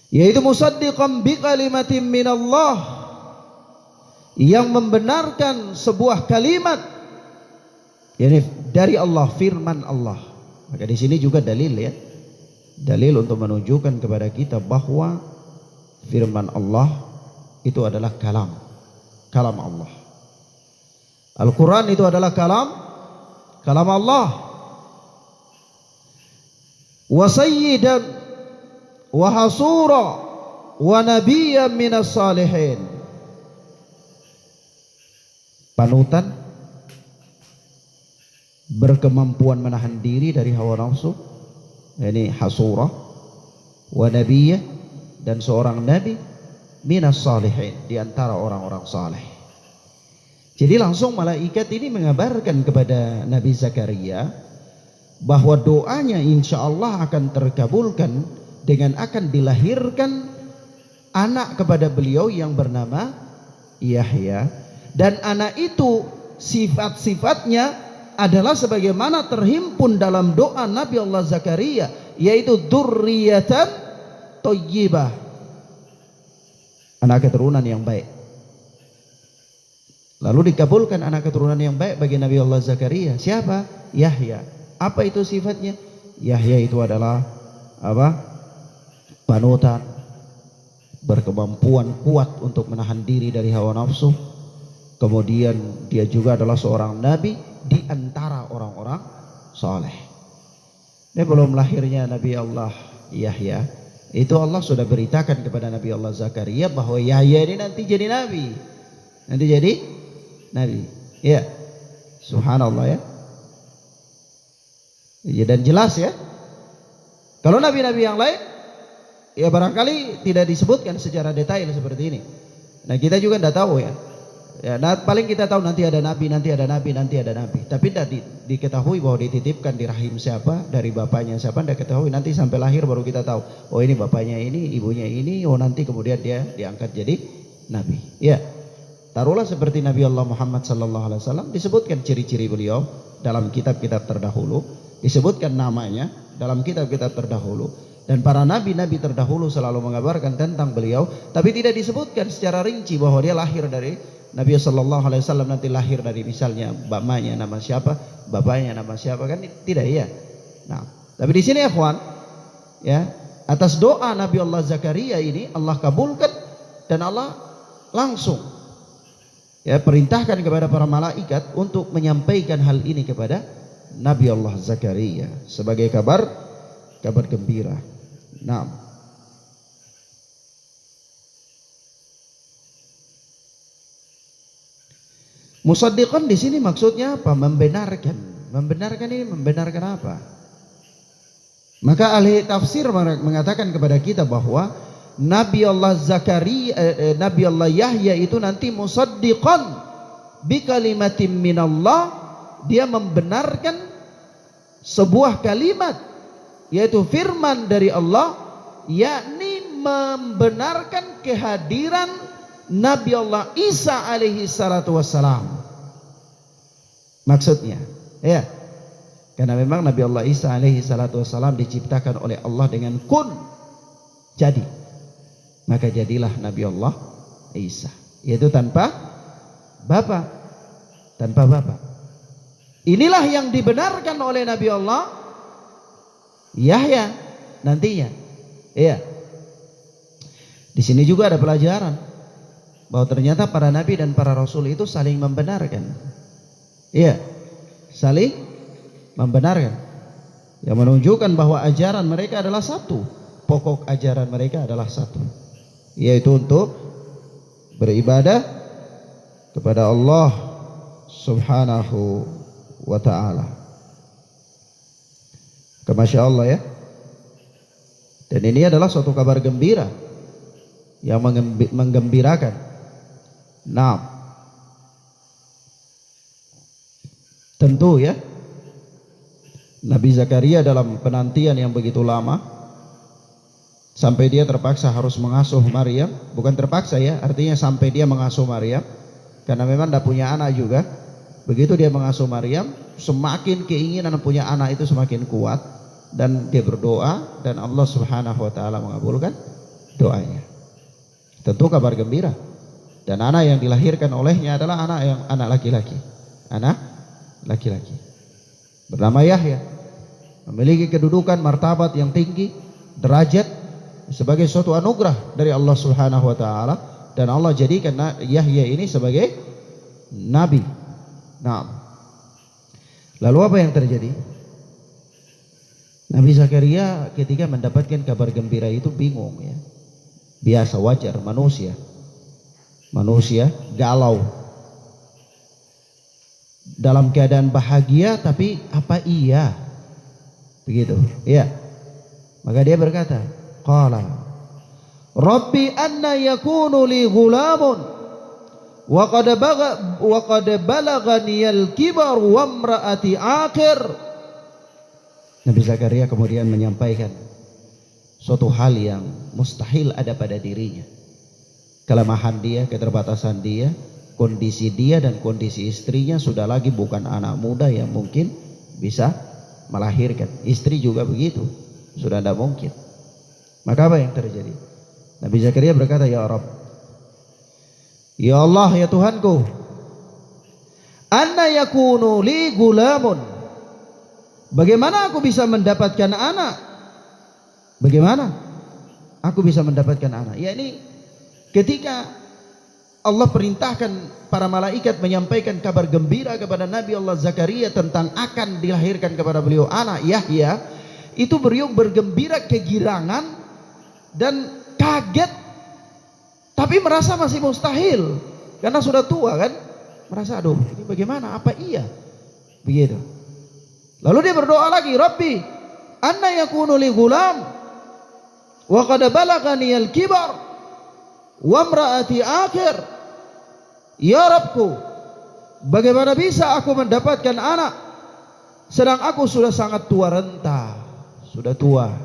yaitu musaddiqan bi kalimatin minallah, yang membenarkan sebuah kalimat yakni dari Allah, firman Allah. Maka di sini juga dalil ya, dalil untuk menunjukkan kepada kita bahwa firman Allah itu adalah kalam Allah. Al-Quran itu adalah kalam Allah. Wa sayyidan wa hasura wa nabiyyan minas salihin. Panutan, berkemampuan menahan diri dari hawa nafsu, ini hasura, wa nabiyyan, dan seorang nabi minas salihin, di antara orang-orang saleh. Jadi langsung malaikat ini mengabarkan kepada Nabi Zakaria bahwa doanya insya Allah akan terkabulkan dengan akan dilahirkan anak kepada beliau yang bernama Yahya. Dan anak itu sifat-sifatnya adalah sebagaimana terhimpun dalam doa Nabi Allah Zakaria, yaitu dzurriyyatan thayyibah, anak keturunan yang baik. Lalu dikabulkan anak keturunan yang baik bagi Nabi Allah Zakaria. Siapa? Yahya. Apa itu sifatnya? Yahya itu adalah apa? panutan, berkemampuan kuat untuk menahan diri dari hawa nafsu. Kemudian dia juga adalah seorang nabi di antara orang-orang soleh. Ini belum lahirnya Nabi Allah Yahya, itu Allah sudah beritakan kepada Nabi Allah Zakaria bahwa Yahya ini nanti jadi nabi. Nanti jadi nabi. Ya. Subhanallah ya. Ya, dan jelas ya. Kalau nabi-nabi yang lain ya barangkali tidak disebutkan secara detail seperti ini. Nah, kita juga tidak tahu ya. Ya, nah, paling kita tahu nanti ada nabi, nanti ada nabi, nanti ada nabi. Tapi tidak diketahui bahwa dititipkan di rahim siapa, dari bapaknya siapa, tidak ketahui. Nanti sampai lahir baru kita tahu. Oh, ini bapaknya ini, ibunya ini. Oh, nanti kemudian dia diangkat jadi nabi. Ya, taruhlah seperti Nabi Allah Muhammad SAW, disebutkan ciri-ciri beliau dalam kitab-kitab terdahulu, disebutkan namanya dalam kitab-kitab terdahulu. Dan para nabi-nabi terdahulu selalu mengabarkan tentang beliau, tapi tidak disebutkan secara rinci bahwa dia lahir dari Nabi SAW, nanti lahir dari misalnya bapaknya nama siapa, bapaknya nama siapa, kan tidak ya. Nah, tapi di sini ya kawan, ya, atas doa Nabi Allah Zakaria ini Allah kabulkan dan Allah langsung ya perintahkan kepada para malaikat untuk menyampaikan hal ini kepada Nabi Allah Zakaria sebagai kabar gembira. Nah, musaddiqan di sini maksudnya apa? Membenarkan. Membenarkan ini membenarkan apa? Maka ahli tafsir mengatakan kepada kita bahwa Nabi Allah Zakaria, Nabi Allah Yahya itu nanti musaddiqan bi kalimatin minallah, dia membenarkan sebuah kalimat yaitu firman dari Allah, yakni membenarkan kehadiran Nabi Allah Isa alaihi salatu wassalam. Maksudnya ya, karena memang Nabi Allah Isa alaihi salatu wassalam diciptakan oleh Allah dengan kun, jadi. Maka jadilah Nabi Allah Isa, yaitu tanpa bapa. Tanpa bapa. Inilah yang dibenarkan oleh Nabi Allah Yahya nantinya. Iya. Di sini juga ada pelajaran bahwa ternyata para nabi dan para rasul itu saling membenarkan. Iya, saling membenarkan. Yang menunjukkan bahwa ajaran mereka adalah satu. Pokok ajaran mereka adalah satu, yaitu untuk beribadah kepada Allah Subhanahu wa ta'ala. Masya Allah ya. Dan ini adalah suatu kabar gembira yang menggembirakan. Nah, tentu ya, Nabi Zakaria dalam penantian yang begitu lama, sampai dia terpaksa harus mengasuh Maryam. Bukan terpaksa ya, artinya sampai dia mengasuh Maryam, karena memang tidak punya anak juga. Begitu dia mengasuh Maryam, semakin keinginan punya anak itu semakin kuat, dan dia berdoa, dan Allah Subhanahu wa ta'ala mengabulkan doanya. Tentu kabar gembira. Dan anak yang dilahirkan olehnya adalah anak laki-laki. Anak laki-laki. Bernama Yahya. Memiliki kedudukan martabat yang tinggi, derajat, sebagai suatu anugerah dari Allah Subhanahu wa ta'ala. Dan Allah jadikan Yahya ini sebagai nabi. Nah, lalu apa yang terjadi? Nabi Zakaria ketika mendapatkan kabar gembira itu bingung ya. Biasa, wajar, manusia galau, dalam keadaan bahagia, tapi apa iya begitu ya. Maka dia berkata, qala rabbi anna yakunu li ghulamun wa qad balaghani al-kibar wa imraati akhir. Nabi Zakaria kemudian menyampaikan suatu hal yang mustahil ada pada dirinya. Kelemahan dia, keterbatasan dia, kondisi dia dan kondisi istrinya sudah lagi bukan anak muda yang mungkin bisa melahirkan. Istri juga begitu, sudah tidak mungkin. Maka apa yang terjadi? Nabi Zakaria berkata, ya Rabb, ya Allah, ya Tuhanku, anna yakunu li gulamun, bagaimana aku bisa mendapatkan anak? Bagaimana? aku bisa mendapatkan anak. Ya, ini ketika Allah perintahkan para malaikat menyampaikan kabar gembira kepada Nabi Allah Zakaria tentang akan dilahirkan kepada beliau anak Yahya, itu beliau bergembira kegirangan dan kaget, tapi merasa masih mustahil karena sudah tua kan, merasa aduh ini bagaimana, apa iya begitu. Lalu dia berdoa lagi, Rabbi anna yakunu li gulam wa qad balagani al-kibar wa imraati akhir. Ya Rabbku, bagaimana bisa aku mendapatkan anak sedang aku sudah sangat tua renta, sudah tua.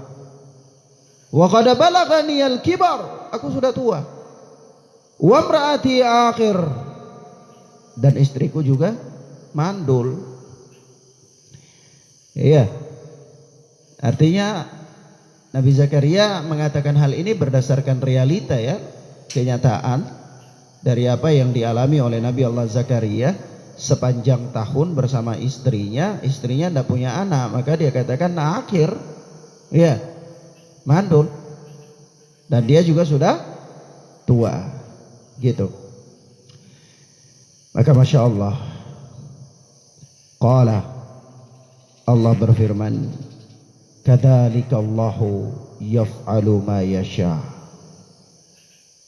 Wa qad balagani al-kibar, aku sudah tua. Wa imraati akhir, dan istriku juga mandul. Iya. Artinya Nabi Zakaria mengatakan hal ini berdasarkan realita ya, kenyataan dari apa yang dialami oleh Nabi Allah Zakaria sepanjang tahun bersama istrinya. Istrinya tidak punya anak, maka dia katakan akhir, ya, mandul, dan dia juga sudah tua, gitu. Maka masya Allah, qala, Allah berfirman, kadzalika Allahu yaf'alu ma yasha.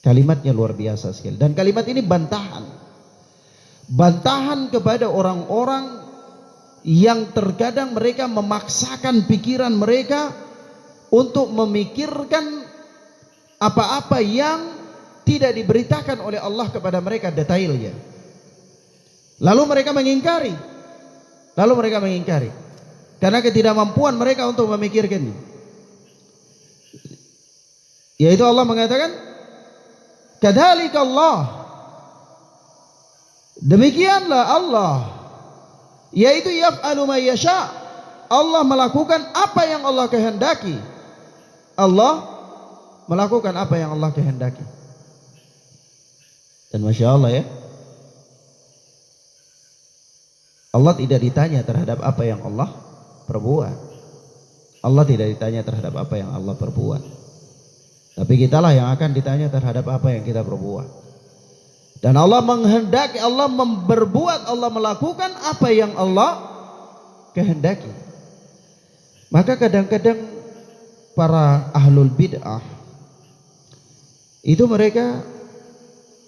Kalimatnya luar biasa sekali, dan kalimat ini bantahan kepada orang-orang yang terkadang mereka memaksakan pikiran mereka untuk memikirkan apa-apa yang tidak diberitakan oleh Allah kepada mereka detailnya. Lalu mereka mengingkari karena ketidakmampuan mereka untuk memikirkannya. Yaitu Allah mengatakan, kadzalika Allah, demikianlah Allah, yaitu yaf'alu ma yasha, Allah melakukan apa yang Allah kehendaki. Allah melakukan apa yang Allah kehendaki. Dan masya Allah ya, Allah tidak ditanya terhadap apa yang Allah perbuat. Allah tidak ditanya terhadap apa yang Allah perbuat, tapi kitalah yang akan ditanya terhadap apa yang kita perbuat. Dan Allah menghendaki, Allah berbuat, Allah melakukan apa yang Allah kehendaki. Maka kadang-kadang para ahlul bid'ah itu mereka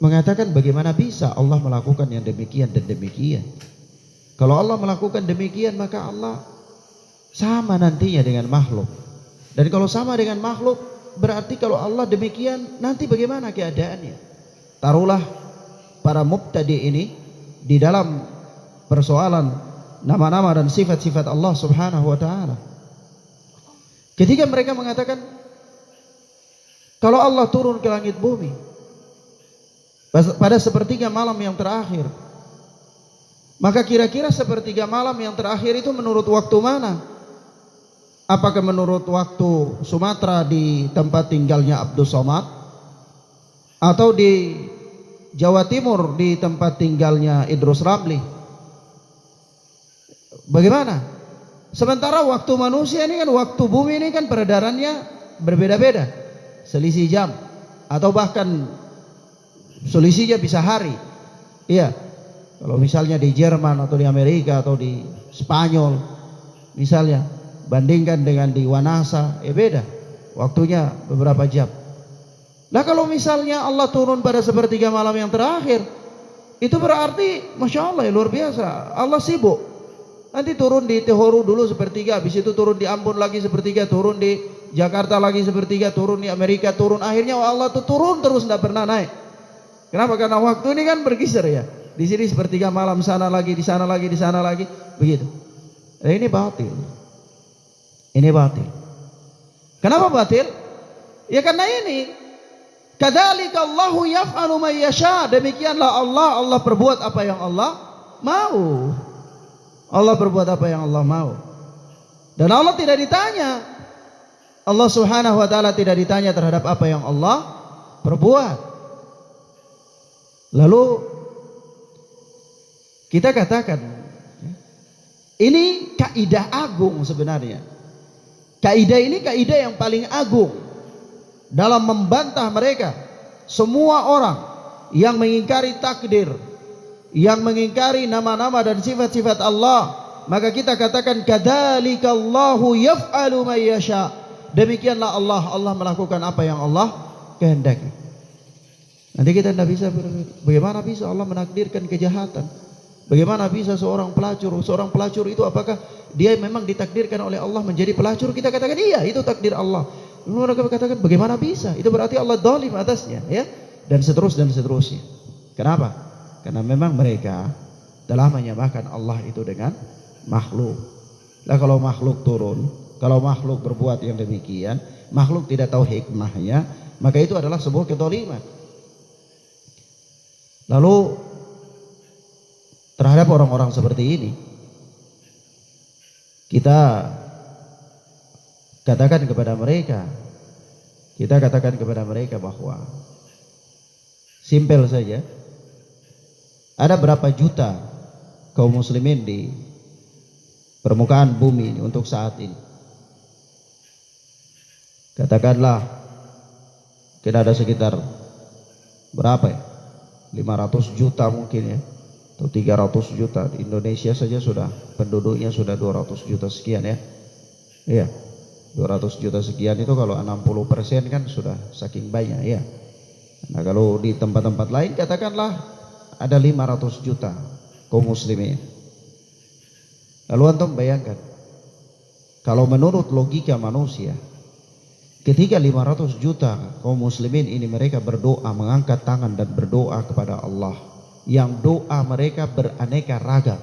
mengatakan, bagaimana bisa Allah melakukan yang demikian dan demikian. Kalau Allah melakukan demikian, maka Allah sama nantinya dengan makhluk. Dan kalau sama dengan makhluk, berarti kalau Allah demikian, nanti bagaimana keadaannya? Taruhlah para mubtadi ini di dalam persoalan nama-nama dan sifat-sifat Allah Subhanahu wa taala. Ketika mereka mengatakan kalau Allah turun ke langit bumi pada sepertiga malam yang terakhir, maka kira-kira sepertiga malam yang terakhir itu menurut waktu mana? Apakah menurut waktu Sumatera di tempat tinggalnya Abdul Somad, atau di Jawa Timur di tempat tinggalnya Idrus Ramli? Bagaimana? Sementara waktu manusia ini kan, waktu bumi ini kan peredarannya berbeda-beda, selisih jam, atau bahkan selisihnya bisa hari. Iya, kalau misalnya di Jerman atau di Amerika atau di Spanyol misalnya, bandingkan dengan di Wanasa, beda waktunya beberapa jam. Nah kalau misalnya Allah turun pada sepertiga malam yang terakhir, itu berarti masya Allah ya, luar biasa. Allah sibuk. Nanti turun di Tehoru dulu sepertiga, habis itu turun di Ambon lagi sepertiga, turun di Jakarta lagi sepertiga, turun di Amerika, turun. Akhirnya Allah tuh turun terus, tidak pernah naik. Kenapa? Karena waktu ini kan bergeser ya. Di sini sepertiga malam, sana lagi, di sana lagi, di sana lagi, begitu. Ini batil. Ini batil. Kenapa batil? Ya karena ini, kadzalika Allahu yaf'alu ma yasha. Demikianlah Allah, Allah perbuat apa yang Allah mau. Allah berbuat apa yang Allah mau. Dan Allah tidak ditanya. Allah Subhanahu wa taala tidak ditanya terhadap apa yang Allah perbuat. Lalu kita katakan, ini kaidah agung sebenarnya. Kaidah ini kaidah yang paling agung. dalam membantah mereka. Semua orang yang mengingkari takdir, yang mengingkari nama-nama dan sifat-sifat Allah, maka kita katakan kadzalikallahu yaf'alu ma yasha. Demikianlah Allah melakukan apa yang Allah kehendaki. Nanti kita tidak bisa berpikir, bagaimana bisa Allah menakdirkan kejahatan? Bagaimana bisa seorang pelacur itu apakah dia memang ditakdirkan oleh Allah menjadi pelacur? Kita katakan iya, itu takdir Allah. Mereka katakan bagaimana bisa? Itu berarti Allah zalim atasnya, ya. Dan seterusnya. Kenapa? Karena memang mereka telah menyamakan Allah itu dengan makhluk. Lah kalau makhluk turun, kalau makhluk berbuat yang demikian, makhluk tidak tahu hikmahnya, maka itu adalah sebuah kezaliman. Lalu terhadap orang-orang seperti ini, kita katakan kepada mereka bahwa simpel saja, ada berapa juta kaum muslimin di permukaan bumi ini untuk saat ini. Katakanlah kita ada sekitar berapa ya, 500 juta mungkin ya, atau 300 juta. Di Indonesia saja sudah penduduknya sudah 200 juta sekian ya. Iya, 200 juta sekian itu kalau 60% kan sudah saking banyak ya. Nah kalau di tempat-tempat lain katakanlah ada 500 juta kaum muslimin. Lalu antum bayangkan, kalau menurut logika manusia, ketika 500 juta kaum muslimin ini mereka berdoa, mengangkat tangan dan berdoa kepada Allah, yang doa mereka beraneka ragam.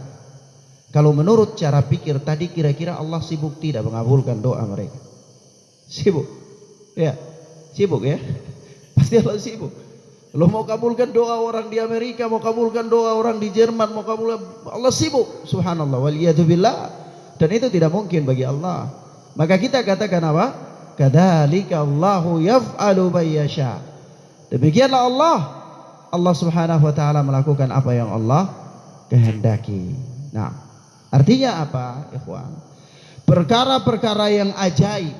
Kalau menurut cara pikir tadi, kira-kira Allah sibuk tidak mengabulkan doa mereka? Sibuk, ya, sibuk ya. Pasti Allah sibuk. Lo mau kabulkan doa orang di Amerika, mau kabulkan doa orang di Jerman, mau kabulkan, Allah sibuk. Subhanallah, waliyadzubillah. Dan itu tidak mungkin bagi Allah. Maka kita katakan apa? Kadzalika Allahu yaf'alu ma yasha. Demikianlah Allah Subhanahu wa taala melakukan apa yang Allah kehendaki. Nah, artinya apa, ikhwan? Perkara-perkara yang ajaib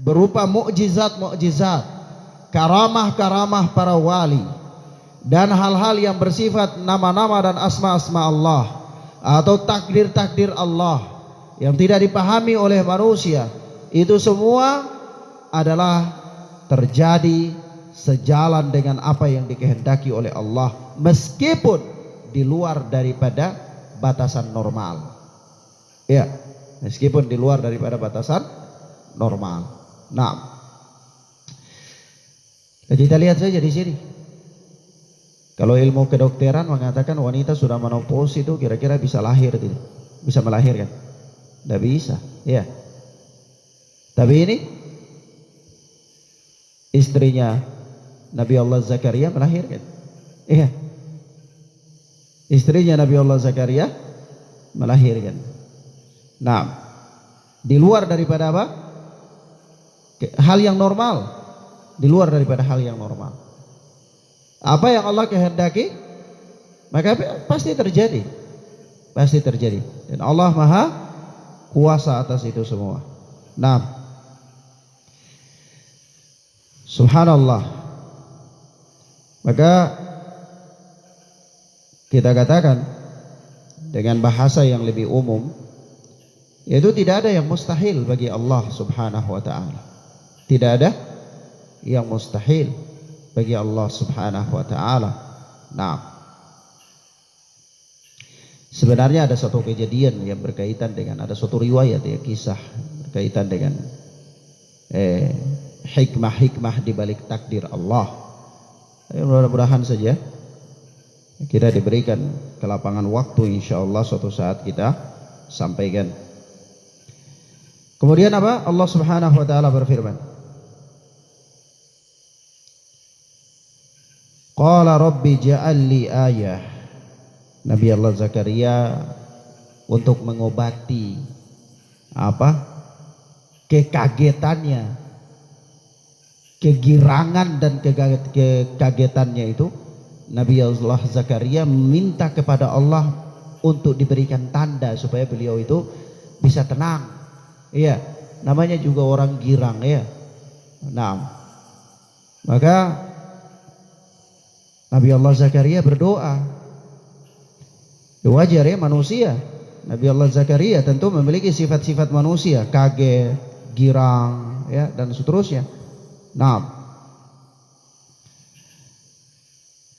berupa mukjizat-mukjizat, karamah-karamah para wali, dan hal-hal yang bersifat nama-nama dan asma-asma Allah atau takdir-takdir Allah yang tidak dipahami oleh manusia, itu semua adalah terjadi sejalan dengan apa yang dikehendaki oleh Allah, meskipun di luar daripada batasan normal. Ya, meskipun di luar daripada batasan normal. Nah, kita lihat saja di sini. Kalau ilmu kedokteran mengatakan wanita sudah menopause itu kira-kira bisa lahir tidak? Bisa melahirkan? Tidak bisa, ya. Tapi ini istrinya Nabi Allah Zakaria melahirkan. Iya. Istrinya Nabi Allah Zakaria melahirkan. Nah, di luar daripada apa? Hal yang normal. Di luar daripada hal yang normal. Apa yang Allah kehendaki, maka pasti terjadi. Pasti terjadi. Dan Allah Maha kuasa atas itu semua. Nah, subhanallah. Maka kita katakan dengan bahasa yang lebih umum, yaitu tidak ada yang mustahil bagi Allah Subhanahu wa taala. Tidak ada yang mustahil bagi Allah Subhanahu wa taala. Nah, sebenarnya ada satu kejadian yang berkaitan dengan, ada suatu riwayat ya, kisah berkaitan dengan hikmah-hikmah di balik takdir Allah. Mudah-mudahan saja kita diberikan kelapangan waktu, insyaallah suatu saat kita sampaikan. Kemudian apa? Allah Subhanahu wa taala berfirman, Qala rabbi ja'al li ayah. Nabi Allah Zakaria untuk mengobati apa? Kekagetannya, kegirangan dan kekagetannya itu, Nabi Allah Zakaria minta kepada Allah untuk diberikan tanda supaya beliau itu bisa tenang. Iya, namanya juga orang girang ya. Nah, Maka Nabi Allah Zakaria berdoa. Wajar ya, manusia. Nabi Allah Zakaria tentu memiliki sifat-sifat manusia, kaget, girang, ya, dan seterusnya. Nah,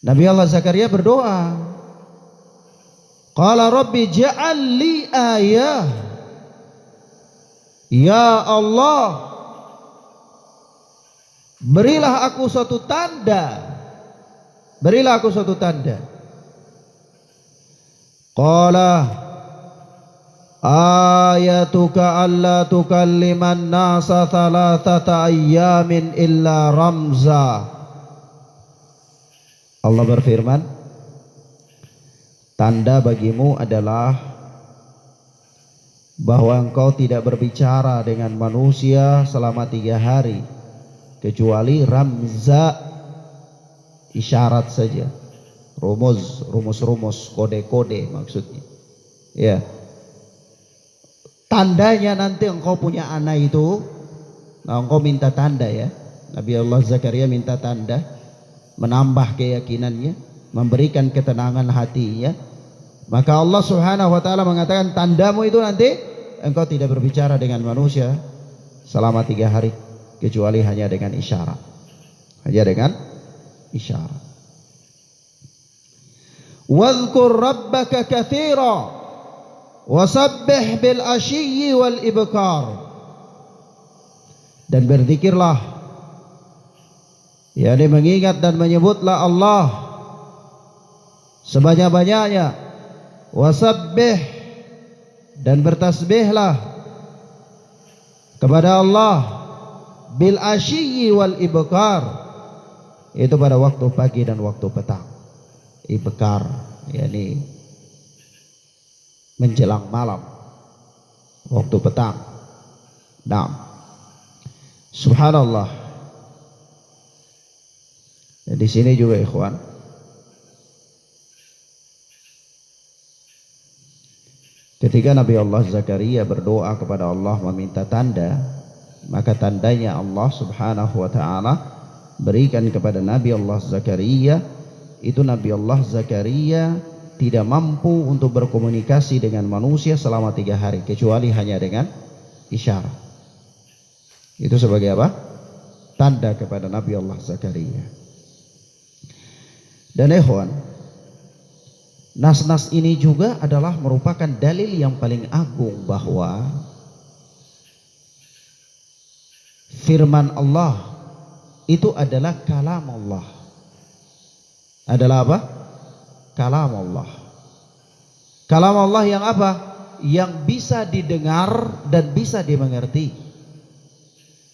Nabi Allah Zakaria berdoa, qala rabbi ja'al li ayah, ya Allah, berilah aku suatu tanda, berilah aku suatu tanda. Qala ayatuka alla tukalliman nasa thalathata ayyamin illa ramza. Allah berfirman, tanda bagimu adalah bahwa engkau tidak berbicara dengan manusia selama 3 hari kecuali ramza, isyarat saja, rumus, kode-kode maksudnya. Ya, tandanya nanti engkau punya anak itu, nah engkau minta tanda ya. Nabi Allah Zakaria minta tanda, menambah keyakinannya, memberikan ketenangan hatinya. Maka Allah Subhanahu wa taala mengatakan, tandamu itu nanti engkau tidak berbicara dengan manusia selama 3 hari kecuali hanya dengan isyarat. Hanya dengan isyarat. Wadhkur rabbaka katsira wasabbih bil ashiyyi wal ibkar. Dan berzikirlah, yakni mengingat dan menyebutlah Allah sebanyak-banyaknya. Wasabbih, dan bertasbihlah kepada Allah bil ashiyyi wal ibkar, itu pada waktu pagi dan waktu petang. Ibkar yakni menjelang malam, waktu petang. Nah, subhanallah. Dan di sini juga ikhwan, ketika Nabi Allah Zakaria berdoa kepada Allah meminta tanda, maka tandanya Allah Subhanahu wa taala berikan kepada Nabi Allah Zakaria. Itu Nabi Allah Zakaria tidak mampu untuk berkomunikasi dengan manusia selama 3 hari kecuali hanya dengan isyarat. Itu sebagai apa? Tanda kepada Nabi Allah Zakaria. Dan ikhwan, nas-nas ini juga adalah merupakan dalil yang paling agung bahwa firman Allah itu adalah kalam Allah. Adalah apa? Kalam Allah. Kalam Allah yang apa? Yang bisa didengar dan bisa dimengerti.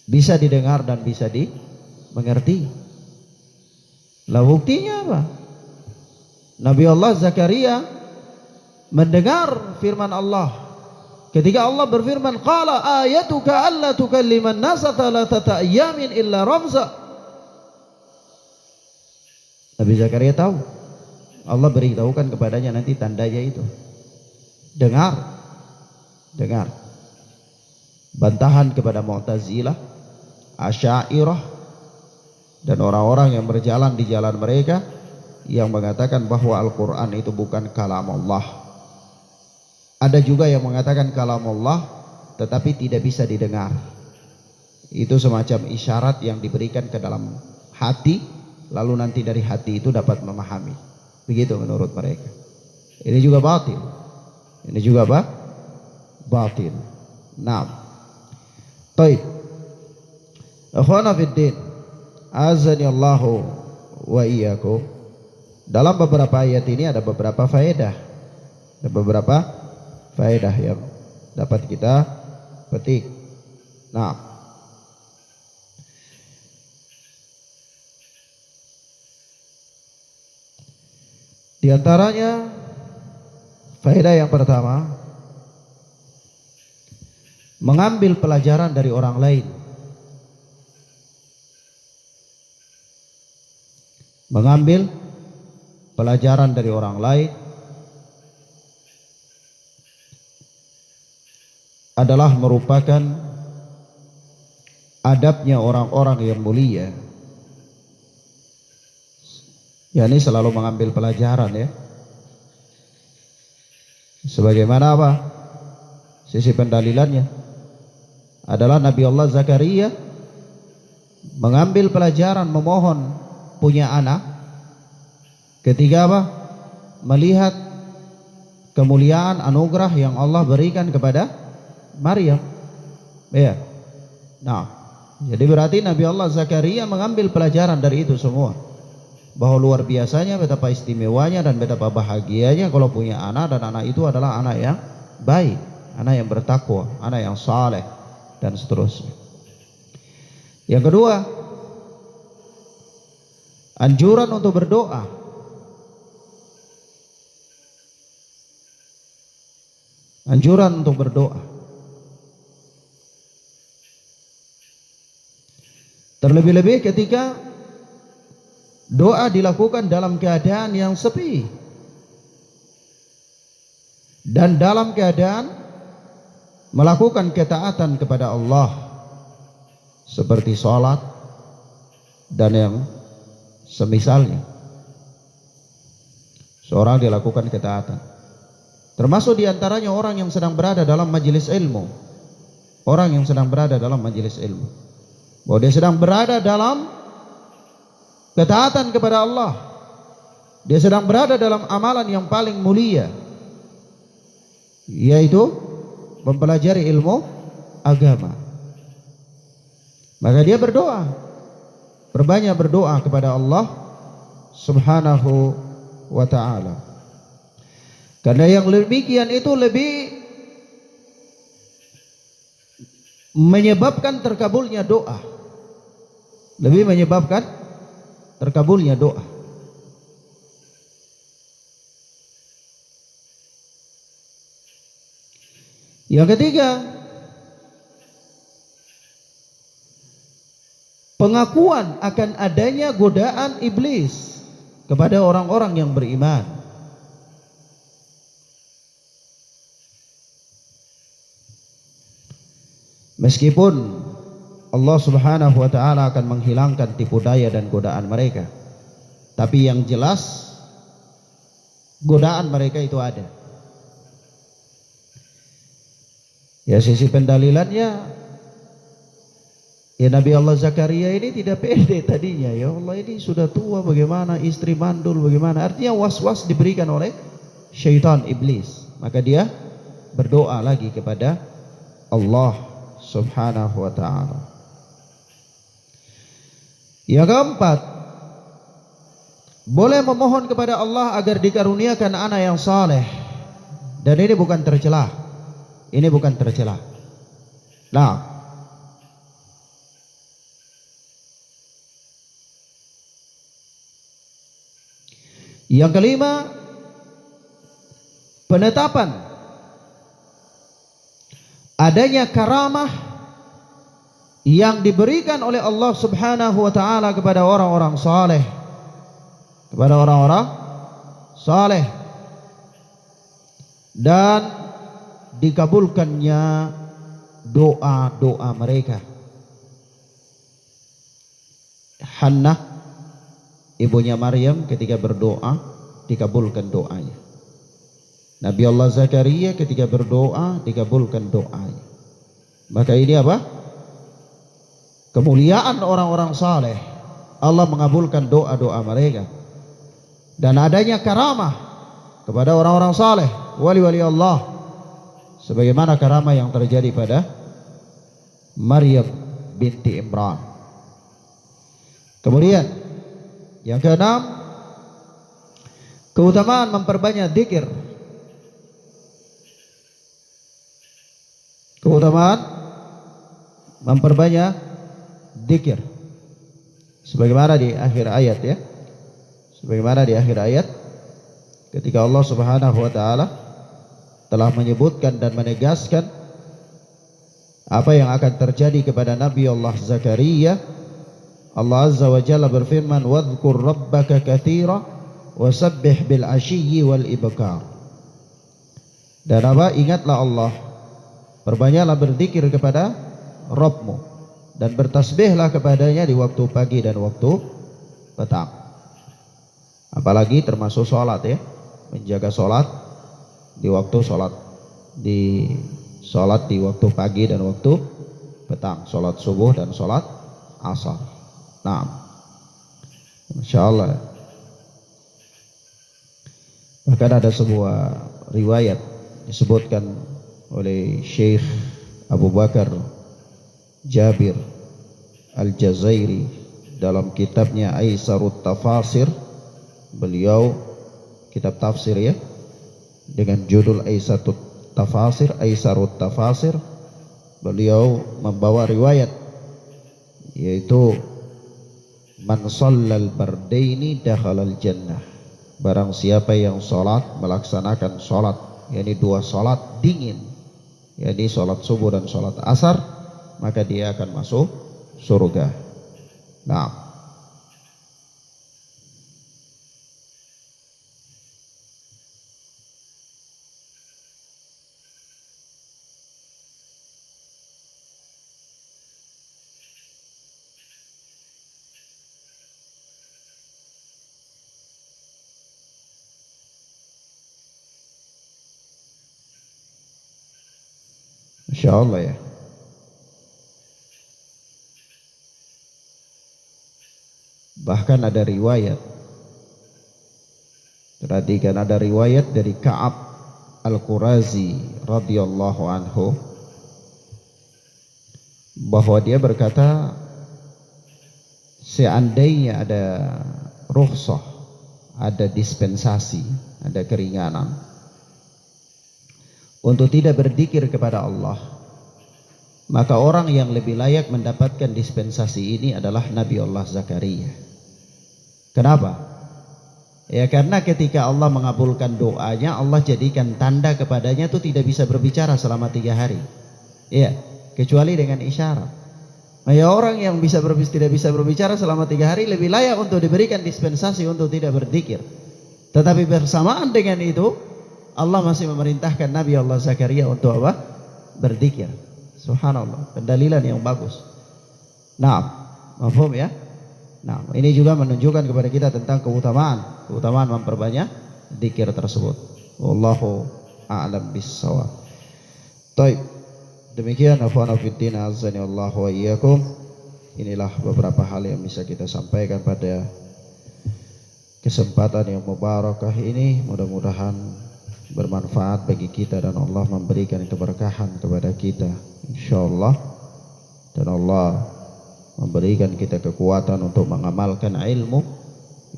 Bisa didengar dan bisa dimengerti. Lah buktinya apa? Nabi Allah Zakaria mendengar firman Allah ketika Allah berfirman, qala ayatuka alla tukalliman nasa thalathata ayyamin illa ramza. Nabi Zakaria tahu, Allah beritahukan kepadanya nanti tandanya itu. Dengar. Bantahan kepada Mu'tazilah, Asy'ariyah, dan orang-orang yang berjalan di jalan mereka yang mengatakan bahwa Al-Quran itu bukan kalam Allah. Ada juga yang mengatakan kalam Allah tetapi tidak bisa didengar. Itu semacam isyarat yang diberikan ke dalam hati, lalu nanti dari hati itu dapat memahami. Begitu menurut mereka. Ini juga batil. Ini juga apa? Batil. Naam. Baik. Akhwana fiddin, azani Allahu wa iyyakum. Dalam beberapa ayat ini ada beberapa faedah. Ada beberapa faedah yang dapat kita petik. Nah, di antaranya faedah yang pertama, mengambil pelajaran dari orang lain. Mengambil pelajaran dari orang lain adalah merupakan adabnya orang-orang yang mulia Ya, ini selalu mengambil pelajaran ya. Sebagaimana apa? Sisi pendalilannya adalah Nabi Allah Zakaria mengambil pelajaran memohon punya anak ketika apa? Melihat kemuliaan anugerah yang Allah berikan kepada Maryam. Ya. Nah, jadi berarti Nabi Allah Zakaria mengambil pelajaran dari itu semua, bahwa luar biasanya, betapa istimewanya dan betapa bahagianya kalau punya anak, dan anak itu adalah anak yang baik, anak yang bertakwa, anak yang saleh, dan seterusnya. Yang kedua, anjuran untuk berdoa. Anjuran untuk berdoa. Terlebih-lebih ketika doa dilakukan dalam keadaan yang sepi dan dalam keadaan melakukan ketaatan kepada Allah seperti sholat dan yang semisalnya. Seorang dilakukan ketaatan, termasuk diantaranya orang yang sedang berada dalam majelis ilmu. Orang yang sedang berada dalam majelis ilmu, bahwa dia sedang berada dalam ketaatan kepada Allah, dia sedang berada dalam amalan yang paling mulia, yaitu mempelajari ilmu agama. Maka dia berdoa, berbanyak berdoa kepada Allah Subhanahu wa ta'ala. Karena yang demikian itu lebih menyebabkan terkabulnya doa, lebih menyebabkan terkabulnya doa. Yang ketiga, pengakuan akan adanya godaan iblis kepada orang-orang yang beriman. Meskipun Allah Subhanahu wa ta'ala akan menghilangkan tipu daya dan godaan mereka, tapi yang jelas godaan mereka itu ada. Ya, sisi pendalilannya, ya, Nabi Allah Zakaria ini tidak pede tadinya. Ya Allah, ini sudah tua, bagaimana, istri mandul, bagaimana. Artinya was-was diberikan oleh syaitan iblis. Maka dia berdoa lagi kepada Allah Subhanahu wa ta'ala. Yang keempat, boleh memohon kepada Allah agar dikaruniakan anak yang saleh. Dan ini bukan tercela. Ini bukan tercela. Nah, yang kelima, penetapan adanya karamah yang diberikan oleh Allah Subhanahu wa ta'ala kepada orang-orang saleh, kepada orang-orang saleh, dan dikabulkannya doa-doa mereka. Hannah, ibunya Maryam, ketika berdoa dikabulkan doanya. Nabi Allah Zakaria ketika berdoa dikabulkan doanya. Maka ini apa? Kemuliaan orang-orang saleh. Allah mengabulkan doa-doa mereka. Dan adanya karamah kepada orang-orang saleh, wali-wali Allah, sebagaimana karamah yang terjadi pada Maryam binti Imran. Kemudian yang keenam, keutamaan memperbanyak zikir. Keutamaan memperbanyak zikir, sebagaimana di akhir ayat, ya, sebagaimana di akhir ayat ketika Allah Subhanahu wa ta'ala telah menyebutkan dan menegaskan apa yang akan terjadi kepada Nabi Allah Zakaria. Allah Azza wa Jalla berfirman, wadhkur rabbaka katsira wasabbih bil ashiyyi wal ibkar. Dan apa? Ingatlah Allah, perbanyaklah berzikir kepada Rabbmu dan bertasbihlah kepadanya di waktu pagi dan waktu petang. Apalagi termasuk sholat ya, menjaga sholat di waktu sholat, di waktu pagi dan waktu petang, sholat subuh dan sholat asar. Nah, Masya Allah. Bahkan ada sebuah riwayat disebutkan oleh Syekh Abu Bakar Jabir Al-Jazairi dalam kitabnya Aisarut Tafasir. Beliau kitab tafsir ya, dengan judul Aisarut Tafasir. Beliau membawa riwayat yaitu man shallal bardaini dakhalal jannah. Barang siapa yang sholat, melaksanakan sholat, yakni 2 sholat dingin, yakni sholat subuh dan sholat asar, maka dia akan masuk surga. Nah, Masya Allah ya. Bahkan ada riwayat, perhatikan, ada riwayat dari Ka'ab Al-Qurazi radhiyallahu anhu bahwa dia berkata, seandainya ada rukhsah, ada dispensasi, ada keringanan untuk tidak berzikir kepada Allah, maka orang yang lebih layak mendapatkan dispensasi ini adalah Nabi Allah Zakaria. Kenapa? Ya karena ketika Allah mengabulkan doanya, Allah jadikan tanda kepadanya itu tidak bisa berbicara selama 3 hari. Ya, kecuali dengan isyarat. Ya orang yang tidak bisa berbicara selama 3 hari lebih layak untuk diberikan dispensasi untuk tidak berzikir. Tetapi bersamaan dengan itu, Allah masih memerintahkan Nabi Allah Zakaria untuk apa? Berzikir. Subhanallah, pendalilan yang bagus. Nah, mafhum ya? Nah, ini juga menunjukkan kepada kita tentang keutamaan memperbanyak zikir tersebut. Wallahu a'lam bissawab. Baik. Demikian afwana fiddin azani Allah wa iyyakum. Inilah beberapa hal yang bisa kita sampaikan pada kesempatan yang mubarakah ini. Mudah-mudahan bermanfaat bagi kita dan Allah memberikan keberkahan kepada kita, insyaallah, dan Allah memberikan kita kekuatan untuk mengamalkan ilmu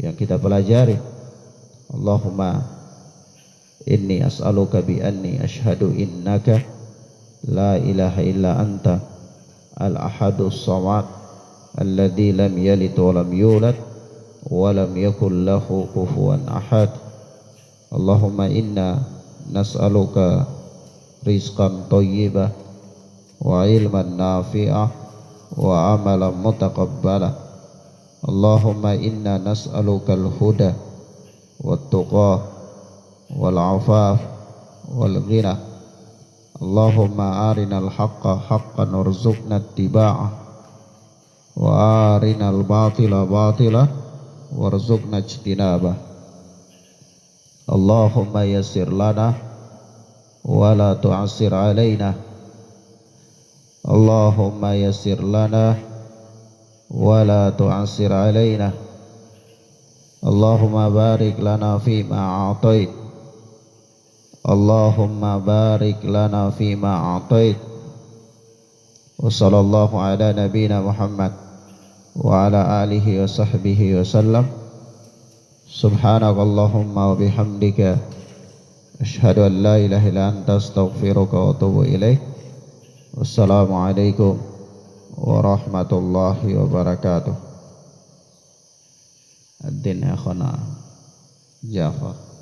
yang kita pelajari. Allahumma inni as'aluka bi anni ashhadu innaka la ilaha illa anta al-ahadus samad alladzi lam yalid wa lam yulad wa lam yakul lahu kufuwan ahad. Allahumma inna nas'aluka rizqan thayyiban wa ilman nafi'ah wa amalan mutaqabbala. Allahumma inna nas'aluka al-huda wat-tuqa wal-'afaf wal-ghina. Allahumma arinal haqqa haqqan warzuqna ittiba'ah wa arinal batila batila warzuqna ijtinabah. Allahumma yassir lana wa la tu'assir alaina. Allahumma yassir lana wa la tu'assir alaina. Allahumma barik lana fima a'tait. Allahumma barik lana fima a'tait. Wa sallallahu ala nabiyyina Muhammad wa ala alihi wa sahbihi wa sallam. Subhanakallahumma wa bihamdika asyhadu an la ilaha illa anta astaghfiruka wa atubu ilaik. Wassalamualaikum warahmatullahi wabarakatuh. Ad-din ya khana Jafar.